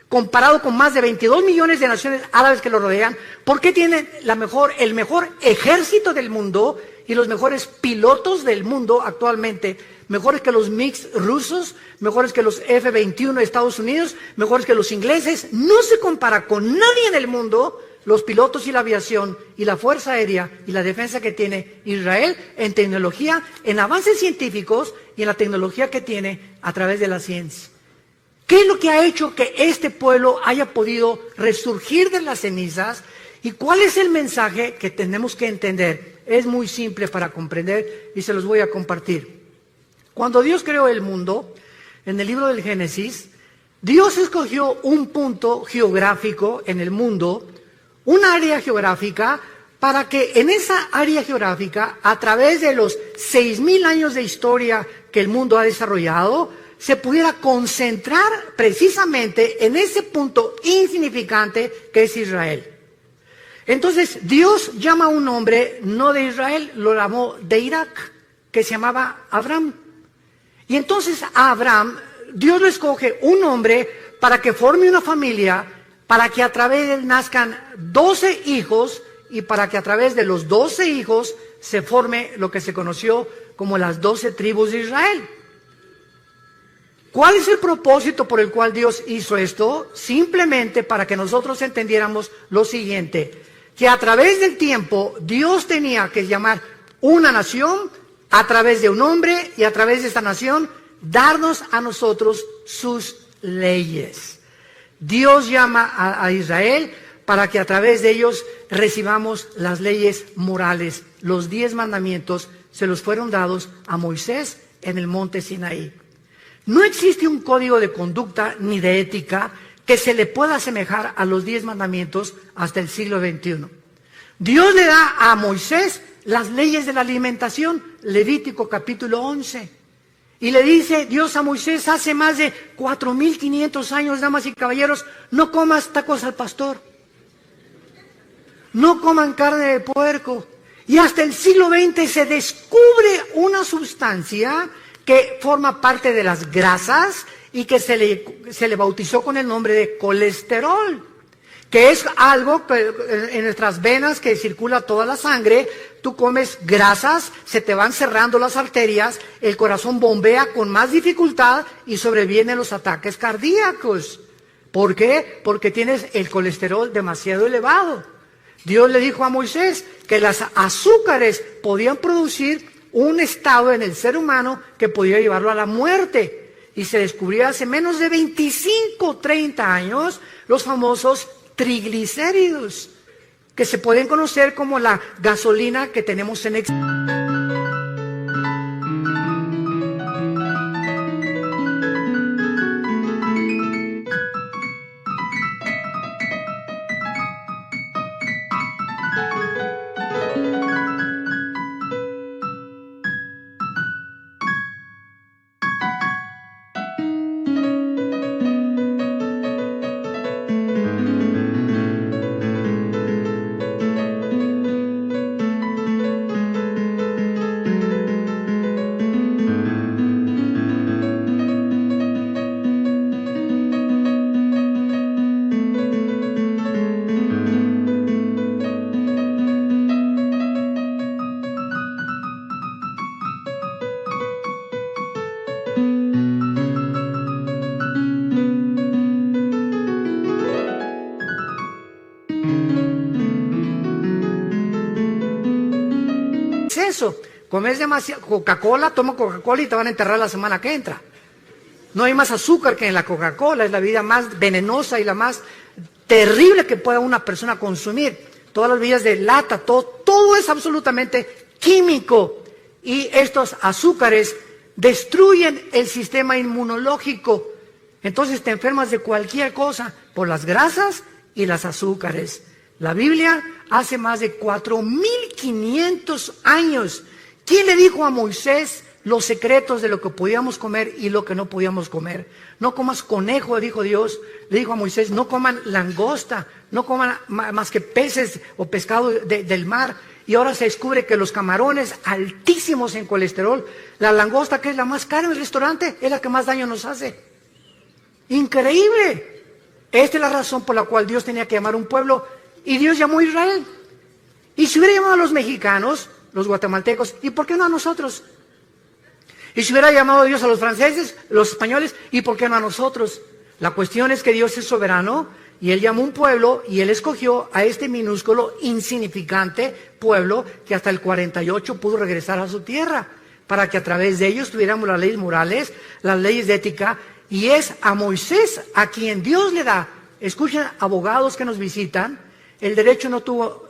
comparado con más de 22 millones de naciones árabes que lo rodean, por qué tiene el mejor ejército del mundo y los mejores pilotos del mundo actualmente, mejores que los MiG rusos, mejores que los F-21 de Estados Unidos, mejores que los ingleses? No se compara con nadie en el mundo los pilotos y la aviación y la fuerza aérea y la defensa que tiene Israel en tecnología, en avances científicos y en la tecnología que tiene a través de la ciencia. ¿Qué es lo que ha hecho que este pueblo haya podido resurgir de las cenizas? ¿Y cuál es el mensaje que tenemos que entender? Es muy simple para comprender y se los voy a compartir. Cuando Dios creó el mundo, en el libro del Génesis, Dios escogió un punto geográfico en el mundo, un área geográfica, para que en esa área geográfica, a través de los 6,000 años de historia que el mundo ha desarrollado, se pudiera concentrar precisamente en ese punto insignificante que es Israel. Entonces Dios llama a un hombre no de Israel, lo llamó de Irak, que se llamaba Abraham. Y entonces a Abraham Dios le escoge un hombre para que forme una familia, para que a través de él nazcan 12 hijos y para que a través de los 12 hijos se forme lo que se conoció como las 12 tribus de Israel. ¿Cuál es el propósito por el cual Dios hizo esto? Simplemente para que nosotros entendiéramos lo siguiente, que a través del tiempo Dios tenía que llamar una nación, a través de un hombre y a través de esta nación, darnos a nosotros sus leyes. Dios llama a Israel para que a través de ellos recibamos las leyes morales. Los 10 mandamientos se los fueron dados a Moisés en el monte Sinaí. No existe un código de conducta ni de ética que se le pueda asemejar a los 10 mandamientos hasta el siglo XXI. Dios le da a Moisés las leyes de la alimentación, Levítico capítulo 11. Y le dice Dios a Moisés hace más de 4.500 años, damas y caballeros, no comas tacos al pastor. No coman carne de puerco. Y hasta el siglo XX se descubre una sustancia que forma parte de las grasas y que se le bautizó con el nombre de colesterol, que es algo que en nuestras venas que circula toda la sangre. Tú comes grasas, se te van cerrando las arterias, el corazón bombea con más dificultad y sobrevienen los ataques cardíacos. ¿Por qué? Porque tienes el colesterol demasiado elevado. Dios le dijo a Moisés que las azúcares podían producir un estado en el ser humano que podía llevarlo a la muerte. Y se descubrió hace menos de 25, 30 años los famosos triglicéridos, que se pueden conocer como la gasolina que tenemos en exceso. Eso, comes demasiado Coca-Cola, toma Coca-Cola y te van a enterrar la semana que entra. No hay más azúcar que en la Coca-Cola, es la bebida más venenosa y la más terrible que pueda una persona consumir. Todas las bebidas de lata, todo es absolutamente químico. Y estos azúcares destruyen el sistema inmunológico. Entonces te enfermas de cualquier cosa por las grasas y las azúcares. La Biblia hace más de 4.500 años. ¿Quién le dijo a Moisés los secretos de lo que podíamos comer y lo que no podíamos comer? No comas conejo, dijo Dios. Le dijo a Moisés, no coman langosta, no coman más que peces o pescado del mar. Y ahora se descubre que los camarones altísimos en colesterol, la langosta, que es la más cara en el restaurante, es la que más daño nos hace. Increíble. Esta es la razón por la cual Dios tenía que llamar a un pueblo. Y Dios llamó a Israel. Y si hubiera llamado a los mexicanos, los guatemaltecos, ¿y por qué no a nosotros? Y si hubiera llamado a Dios a los franceses, los españoles, ¿y por qué no a nosotros? La cuestión es que Dios es soberano y Él llamó a un pueblo y Él escogió a este minúsculo, insignificante pueblo que hasta el 48 pudo regresar a su tierra para que a través de ellos tuviéramos las leyes morales, las leyes de ética. Y es a Moisés a quien Dios le da. Escuchen, abogados que nos visitan. El derecho no tuvo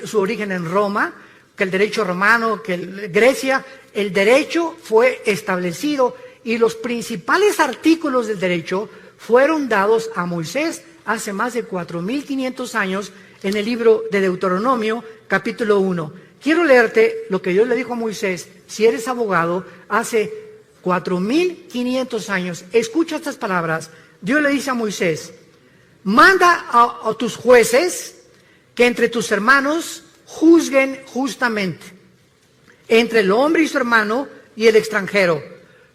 su origen en Roma, que el derecho romano, que Grecia. El derecho fue establecido y los principales artículos del derecho fueron dados a Moisés hace más de 4.500 años en el libro de Deuteronomio, capítulo 1. Quiero leerte lo que Dios le dijo a Moisés, si eres abogado, hace 4.500 años. Escucha estas palabras. Dios le dice a Moisés, manda a tus jueces que entre tus hermanos juzguen justamente, entre el hombre y su hermano y el extranjero.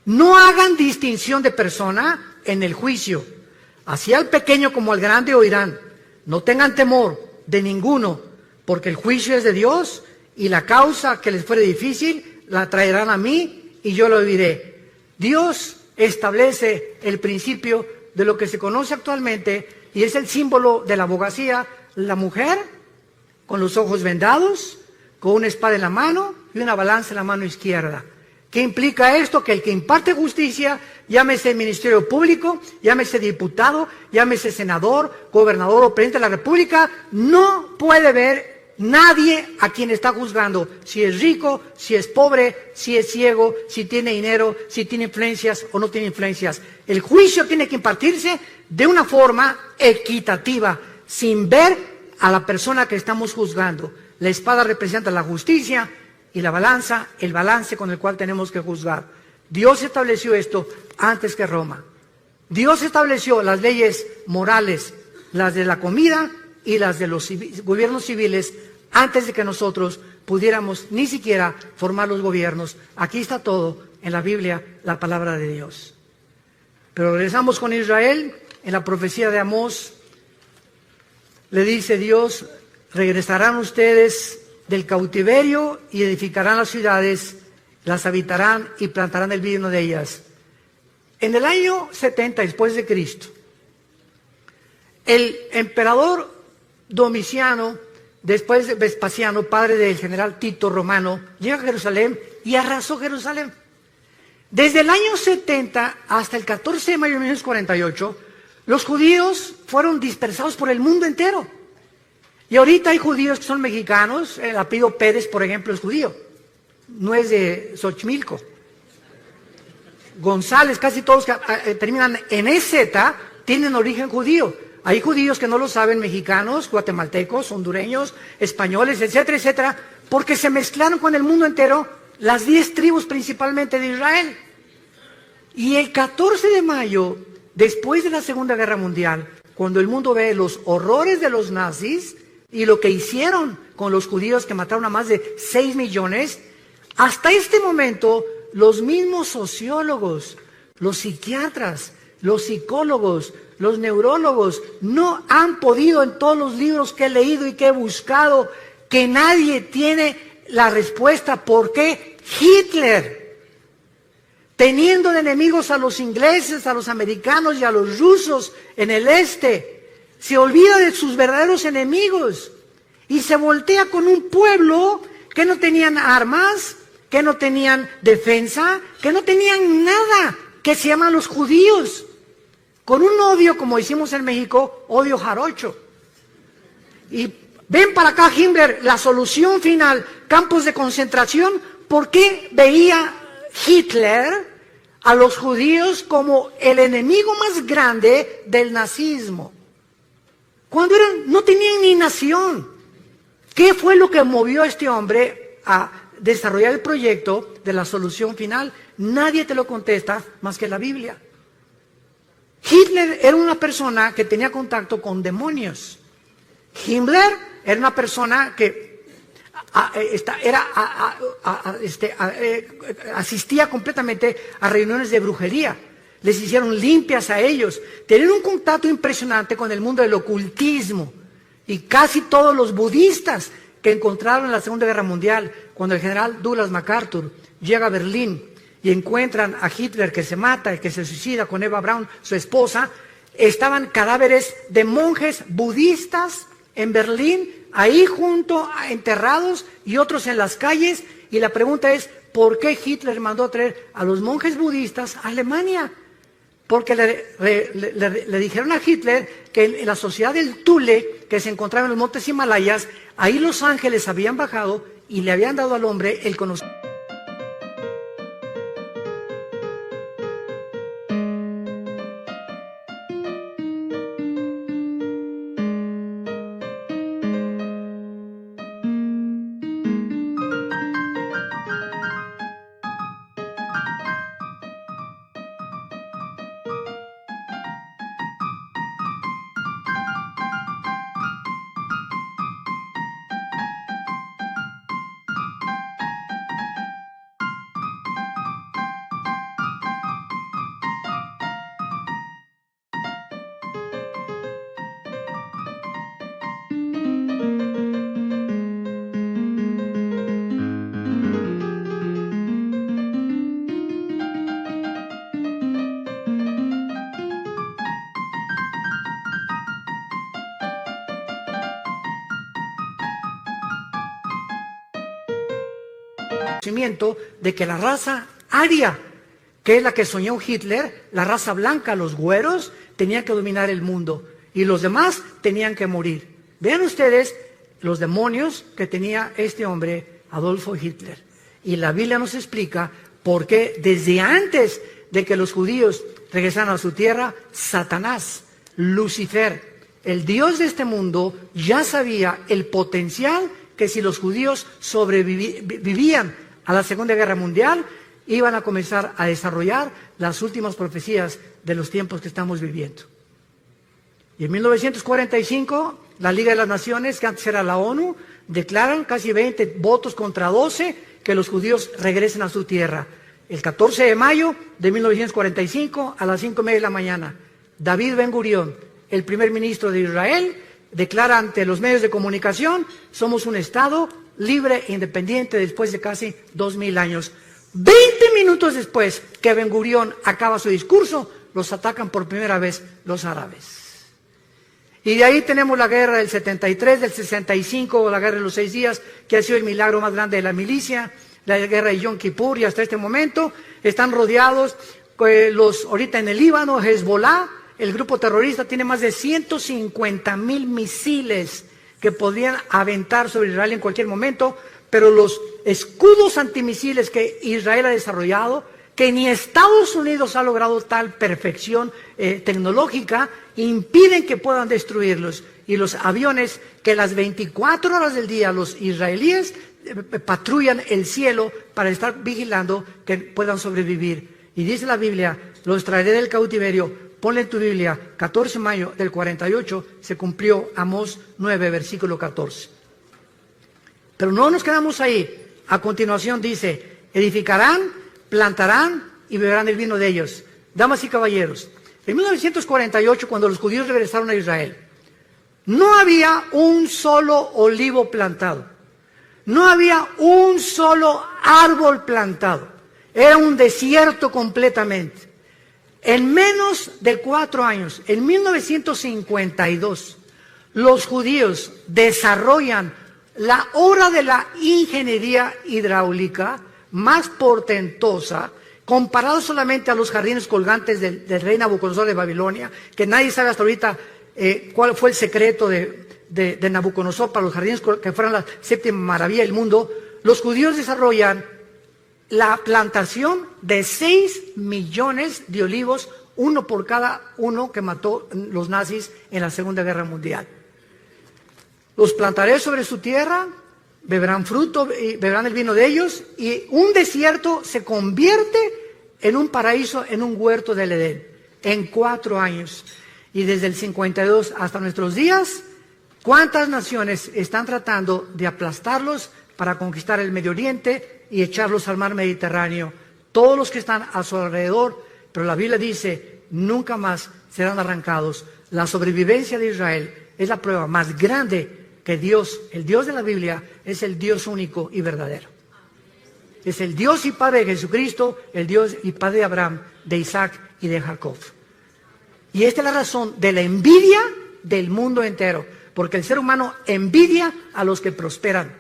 No hagan distinción de persona en el juicio. Así al pequeño como al grande oirán. No tengan temor de ninguno, porque el juicio es de Dios y la causa que les fuere difícil la traerán a mí y yo lo oiré. Dios establece el principio de lo que se conoce actualmente y es el símbolo de la abogacía. La mujer con los ojos vendados, con una espada en la mano y una balanza en la mano izquierda. ¿Qué implica esto? Que el que imparte justicia, llámese ministerio público, llámese diputado, llámese senador, gobernador o presidente de la República, no puede ver nadie a quien está juzgando, si es rico, si es pobre, si es ciego, si tiene dinero, si tiene influencias o no tiene influencias. El juicio tiene que impartirse de una forma equitativa, sin ver a la persona que estamos juzgando. La espada representa la justicia y la balanza, el balance con el cual tenemos que juzgar. Dios estableció esto antes que Roma. Dios estableció las leyes morales, las de la comida y las de los gobiernos civiles, antes de que nosotros pudiéramos ni siquiera formar los gobiernos. Aquí está todo en la Biblia, la palabra de Dios. Pero regresamos con Israel. En la profecía de Amós le dice Dios: regresarán ustedes del cautiverio y edificarán las ciudades, las habitarán y plantarán el vino de ellas. En el año 70 después de Cristo, el emperador Domiciano, después de Vespasiano, padre del general Tito Romano, llega a Jerusalén y arrasó Jerusalén. Desde el año 70 hasta el 14 de mayo de 1948, los judíos fueron dispersados por el mundo entero. Y ahorita hay judíos que son mexicanos. El apellido Pérez, por ejemplo, es judío. No es de Xochimilco. González, casi todos que terminan en EZ, tienen origen judío. Hay judíos que no lo saben, mexicanos, guatemaltecos, hondureños, españoles, etcétera, etcétera, porque se mezclaron con el mundo entero, las 10 tribus principalmente de Israel. Y el 14 de mayo, después de la Segunda Guerra Mundial, cuando el mundo ve los horrores de los nazis y lo que hicieron con los judíos que mataron a más de 6 millones, hasta este momento los mismos sociólogos, los psiquiatras, los psicólogos, los neurólogos no han podido, en todos los libros que he leído y que he buscado, que nadie tiene la respuesta por qué Hitler, teniendo de enemigos a los ingleses, a los americanos y a los rusos en el este, se olvida de sus verdaderos enemigos y se voltea con un pueblo que no tenían armas, que no tenían defensa, que no tenían nada, que se llaman los judíos, con un odio, como hicimos en México, odio jarocho. Y ven para acá Himmler, la solución final, campos de concentración. ¿Por qué veía Hitler a los judíos como el enemigo más grande del nazismo? Cuando no tenían ni nación. ¿Qué fue lo que movió a este hombre a desarrollar el proyecto de la solución final? Nadie te lo contesta más que la Biblia. Hitler era una persona que tenía contacto con demonios. Himmler era una persona que asistía completamente a reuniones de brujería. Les hicieron limpias a ellos. Tenían un contacto impresionante con el mundo del ocultismo. Y casi todos los budistas que encontraron en la Segunda Guerra Mundial, cuando el general Douglas MacArthur llega a Berlín y encuentran a Hitler que se mata, que se suicida con Eva Braun, su esposa, estaban cadáveres de monjes budistas en Berlín, ahí junto, enterrados, y otros en las calles. Y la pregunta es, ¿por qué Hitler mandó a traer a los monjes budistas a Alemania? Porque le dijeron a Hitler que en la sociedad del Thule, que se encontraba en los montes Himalayas, ahí los ángeles habían bajado y le habían dado al hombre el conocimiento. conocimiento de que la raza aria, que es la que soñó Hitler, la raza blanca, los güeros, tenía que dominar el mundo y los demás tenían que morir. Vean ustedes los demonios que tenía este hombre, Adolfo Hitler. Y la Biblia nos explica por qué desde antes de que los judíos regresaran a su tierra, Satanás, Lucifer, el Dios de este mundo, ya sabía el potencial que si los judíos sobrevivían a la Segunda Guerra Mundial, iban a comenzar a desarrollar las últimas profecías de los tiempos que estamos viviendo. Y en 1945, la Liga de las Naciones, que antes era la ONU, declaran casi 20 votos contra 12 que los judíos regresen a su tierra. El 14 de mayo de 1945, a las 5:30 de la mañana, David Ben Gurión, el primer ministro de Israel, declara ante los medios de comunicación: somos un Estado libre e independiente después de casi 2000 años. 20 minutos después que Ben Gurión acaba su discurso, los atacan por primera vez los árabes. Y de ahí tenemos la guerra del 73, del 65, la guerra de los 6 días, que ha sido el milagro más grande de la milicia, la guerra de Yom Kippur, y hasta este momento están rodeados ahorita en el Líbano, Hezbollah, el grupo terrorista, tiene más de 150,000 misiles que podrían aventar sobre Israel en cualquier momento, pero los escudos antimisiles que Israel ha desarrollado, que ni Estados Unidos ha logrado tal perfección tecnológica, impiden que puedan destruirlos. Y los aviones que las 24 horas del día los israelíes patrullan el cielo para estar vigilando que puedan sobrevivir. Y dice la Biblia: los traeré del cautiverio. Ponle en tu Biblia, 14 de mayo del 48, se cumplió Amós 9, versículo 14. Pero no nos quedamos ahí. A continuación dice: edificarán, plantarán y beberán el vino de ellos. Damas y caballeros, en 1948, cuando los judíos regresaron a Israel, no había un solo olivo plantado. No había un solo árbol plantado. Era un desierto completamente. En menos de 4 años, en 1952, los judíos desarrollan la obra de la ingeniería hidráulica más portentosa, comparado solamente a los jardines colgantes del rey Nabucodonosor de Babilonia, que nadie sabe hasta ahorita cuál fue el secreto de Nabucodonosor para los jardines que fueran la 7ª maravilla del mundo. Los judíos desarrollan la plantación de 6 millones de olivos, uno por cada uno que mató los nazis en la Segunda Guerra Mundial. Los plantaré sobre su tierra, beberán fruto y beberán el vino de ellos, y un desierto se convierte en un paraíso, en un huerto del Edén, en 4 años. Y desde el 52 hasta nuestros días, ¿cuántas naciones están tratando de aplastarlos para conquistar el Medio Oriente y echarlos al mar Mediterráneo? Todos los que están a su alrededor, pero la Biblia dice: nunca más serán arrancados. La sobrevivencia de Israel es la prueba más grande que Dios, el Dios de la Biblia, es el Dios único y verdadero. Es el Dios y Padre de Jesucristo, el Dios y Padre de Abraham, de Isaac y de Jacob. Y esta es la razón de la envidia del mundo entero, porque el ser humano envidia a los que prosperan.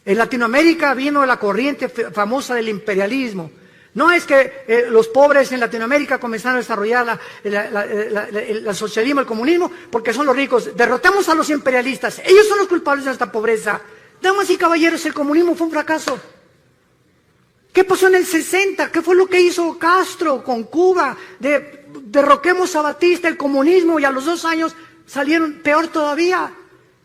En Latinoamérica vino la corriente famosa del imperialismo. No es que los pobres en Latinoamérica comenzaron a desarrollar el socialismo, el comunismo, porque son los ricos. Derrotamos a los imperialistas. Ellos son los culpables de esta pobreza. Damas y caballeros, el comunismo fue un fracaso. ¿Qué pasó en el 60? ¿Qué fue lo que hizo Castro con Cuba? Derroquemos a Batista, el comunismo, y a los 2 años salieron peor todavía.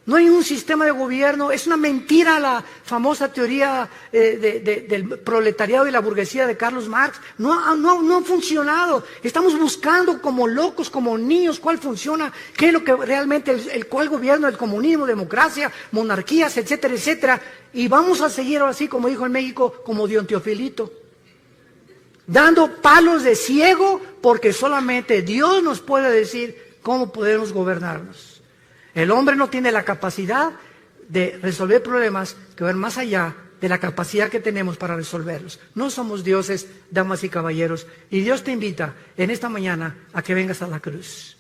No hay un sistema de gobierno. Es una mentira la famosa teoría del proletariado y la burguesía de Carlos Marx. No ha funcionado. Estamos buscando como locos, como niños, cuál funciona, qué es lo que realmente, cuál gobierno, el comunismo, democracia, monarquías, etcétera, etcétera. Y vamos a seguir así, como dijo en México, como Dion Teofilito, dando palos de ciego, porque solamente Dios nos puede decir cómo podemos gobernarnos. El hombre no tiene la capacidad de resolver problemas que van más allá de la capacidad que tenemos para resolverlos. No somos dioses, damas y caballeros, y Dios te invita en esta mañana a que vengas a la cruz,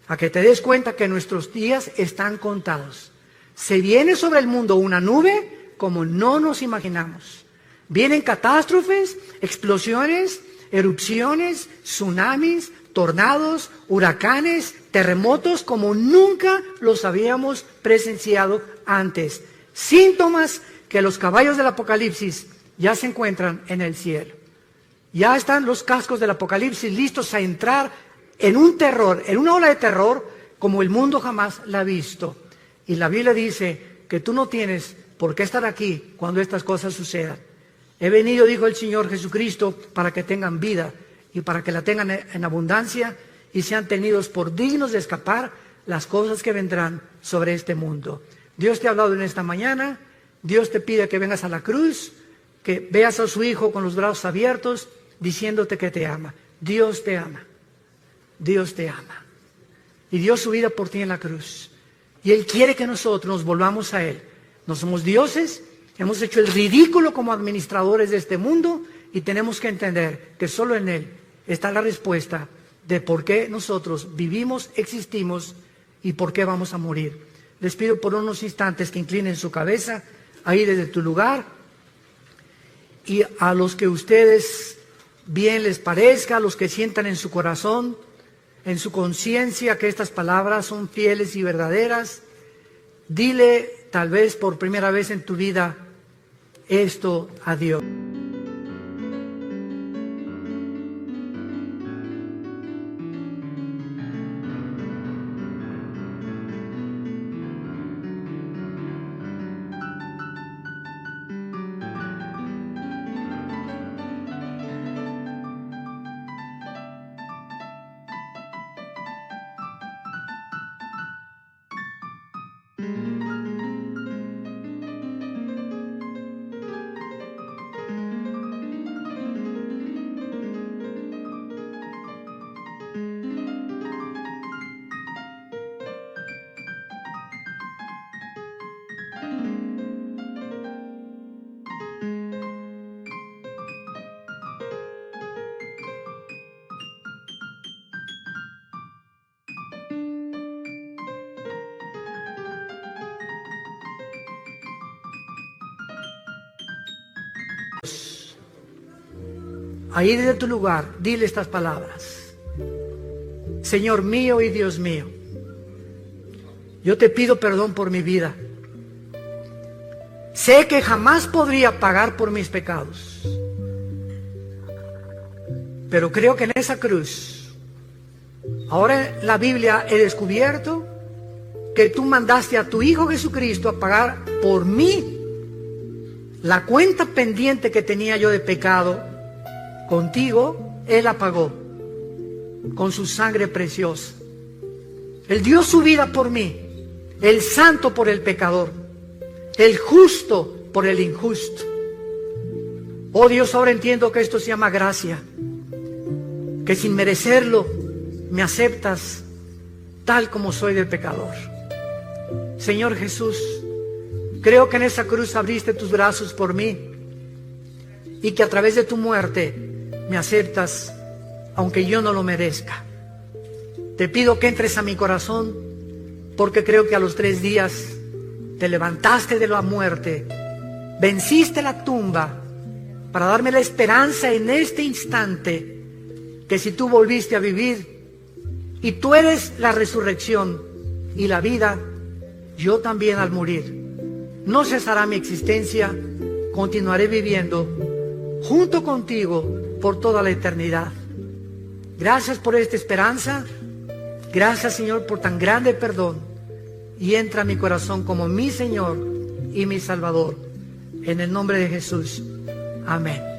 a que te des cuenta que nuestros días están contados. Se viene sobre el mundo una nube como no nos imaginamos. Vienen catástrofes, explosiones, erupciones, tsunamis, tornados, huracanes, terremotos como nunca los habíamos presenciado antes. Síntomas que los caballos del Apocalipsis ya se encuentran en el cielo. Ya están los cascos del Apocalipsis listos a entrar en un terror, en una ola de terror como el mundo jamás la ha visto. Y la Biblia dice que tú no tienes por qué estar aquí cuando estas cosas sucedan. He venido, dijo el Señor Jesucristo, para que tengan vida y para que la tengan en abundancia y sean tenidos por dignos de escapar las cosas que vendrán sobre este mundo. Dios te ha hablado en esta mañana. Dios te pide que vengas a la cruz, que veas a su Hijo con los brazos abiertos, diciéndote que te ama. Dios te ama. Dios te ama. Y dio su vida por ti en la cruz. Y Él quiere que nosotros nos volvamos a Él. No somos dioses, hemos hecho el ridículo como administradores de este mundo y tenemos que entender que solo en Él está la respuesta de por qué nosotros vivimos, existimos y por qué vamos a morir. Les pido por unos instantes que inclinen su cabeza ahí desde tu lugar, y a los que ustedes bien les parezca, a los que sientan en su corazón, en su conciencia que estas palabras son fieles y verdaderas, dile tal vez por primera vez en tu vida esto a Dios. Ahí desde tu lugar, dile estas palabras. Señor mío y Dios mío, yo te pido perdón por mi vida. Sé que jamás podría pagar por mis pecados, pero creo que en esa cruz, ahora en la Biblia he descubierto que tú mandaste a tu Hijo Jesucristo a pagar por mí la cuenta pendiente que tenía yo de pecado. Contigo, Él la pagó con su sangre preciosa. Él dio su vida por mí, el santo por el pecador, el justo por el injusto. Oh Dios, ahora entiendo que esto se llama gracia, que sin merecerlo me aceptas tal como soy del pecador. Señor Jesús, creo que en esa cruz abriste tus brazos por mí y que a través de tu muerte me aceptas, aunque yo no lo merezca. Te pido que entres a mi corazón, porque creo que a los 3 días te levantaste de la muerte, venciste la tumba para darme la esperanza en este instante, que si tú volviste a vivir y tú eres la resurrección y la vida, yo también al morir no cesará mi existencia, continuaré viviendo junto contigo por toda la eternidad. Gracias por esta esperanza. Gracias, Señor, por tan grande perdón. Y entra a mi corazón como mi Señor y mi Salvador. En el nombre de Jesús. Amén.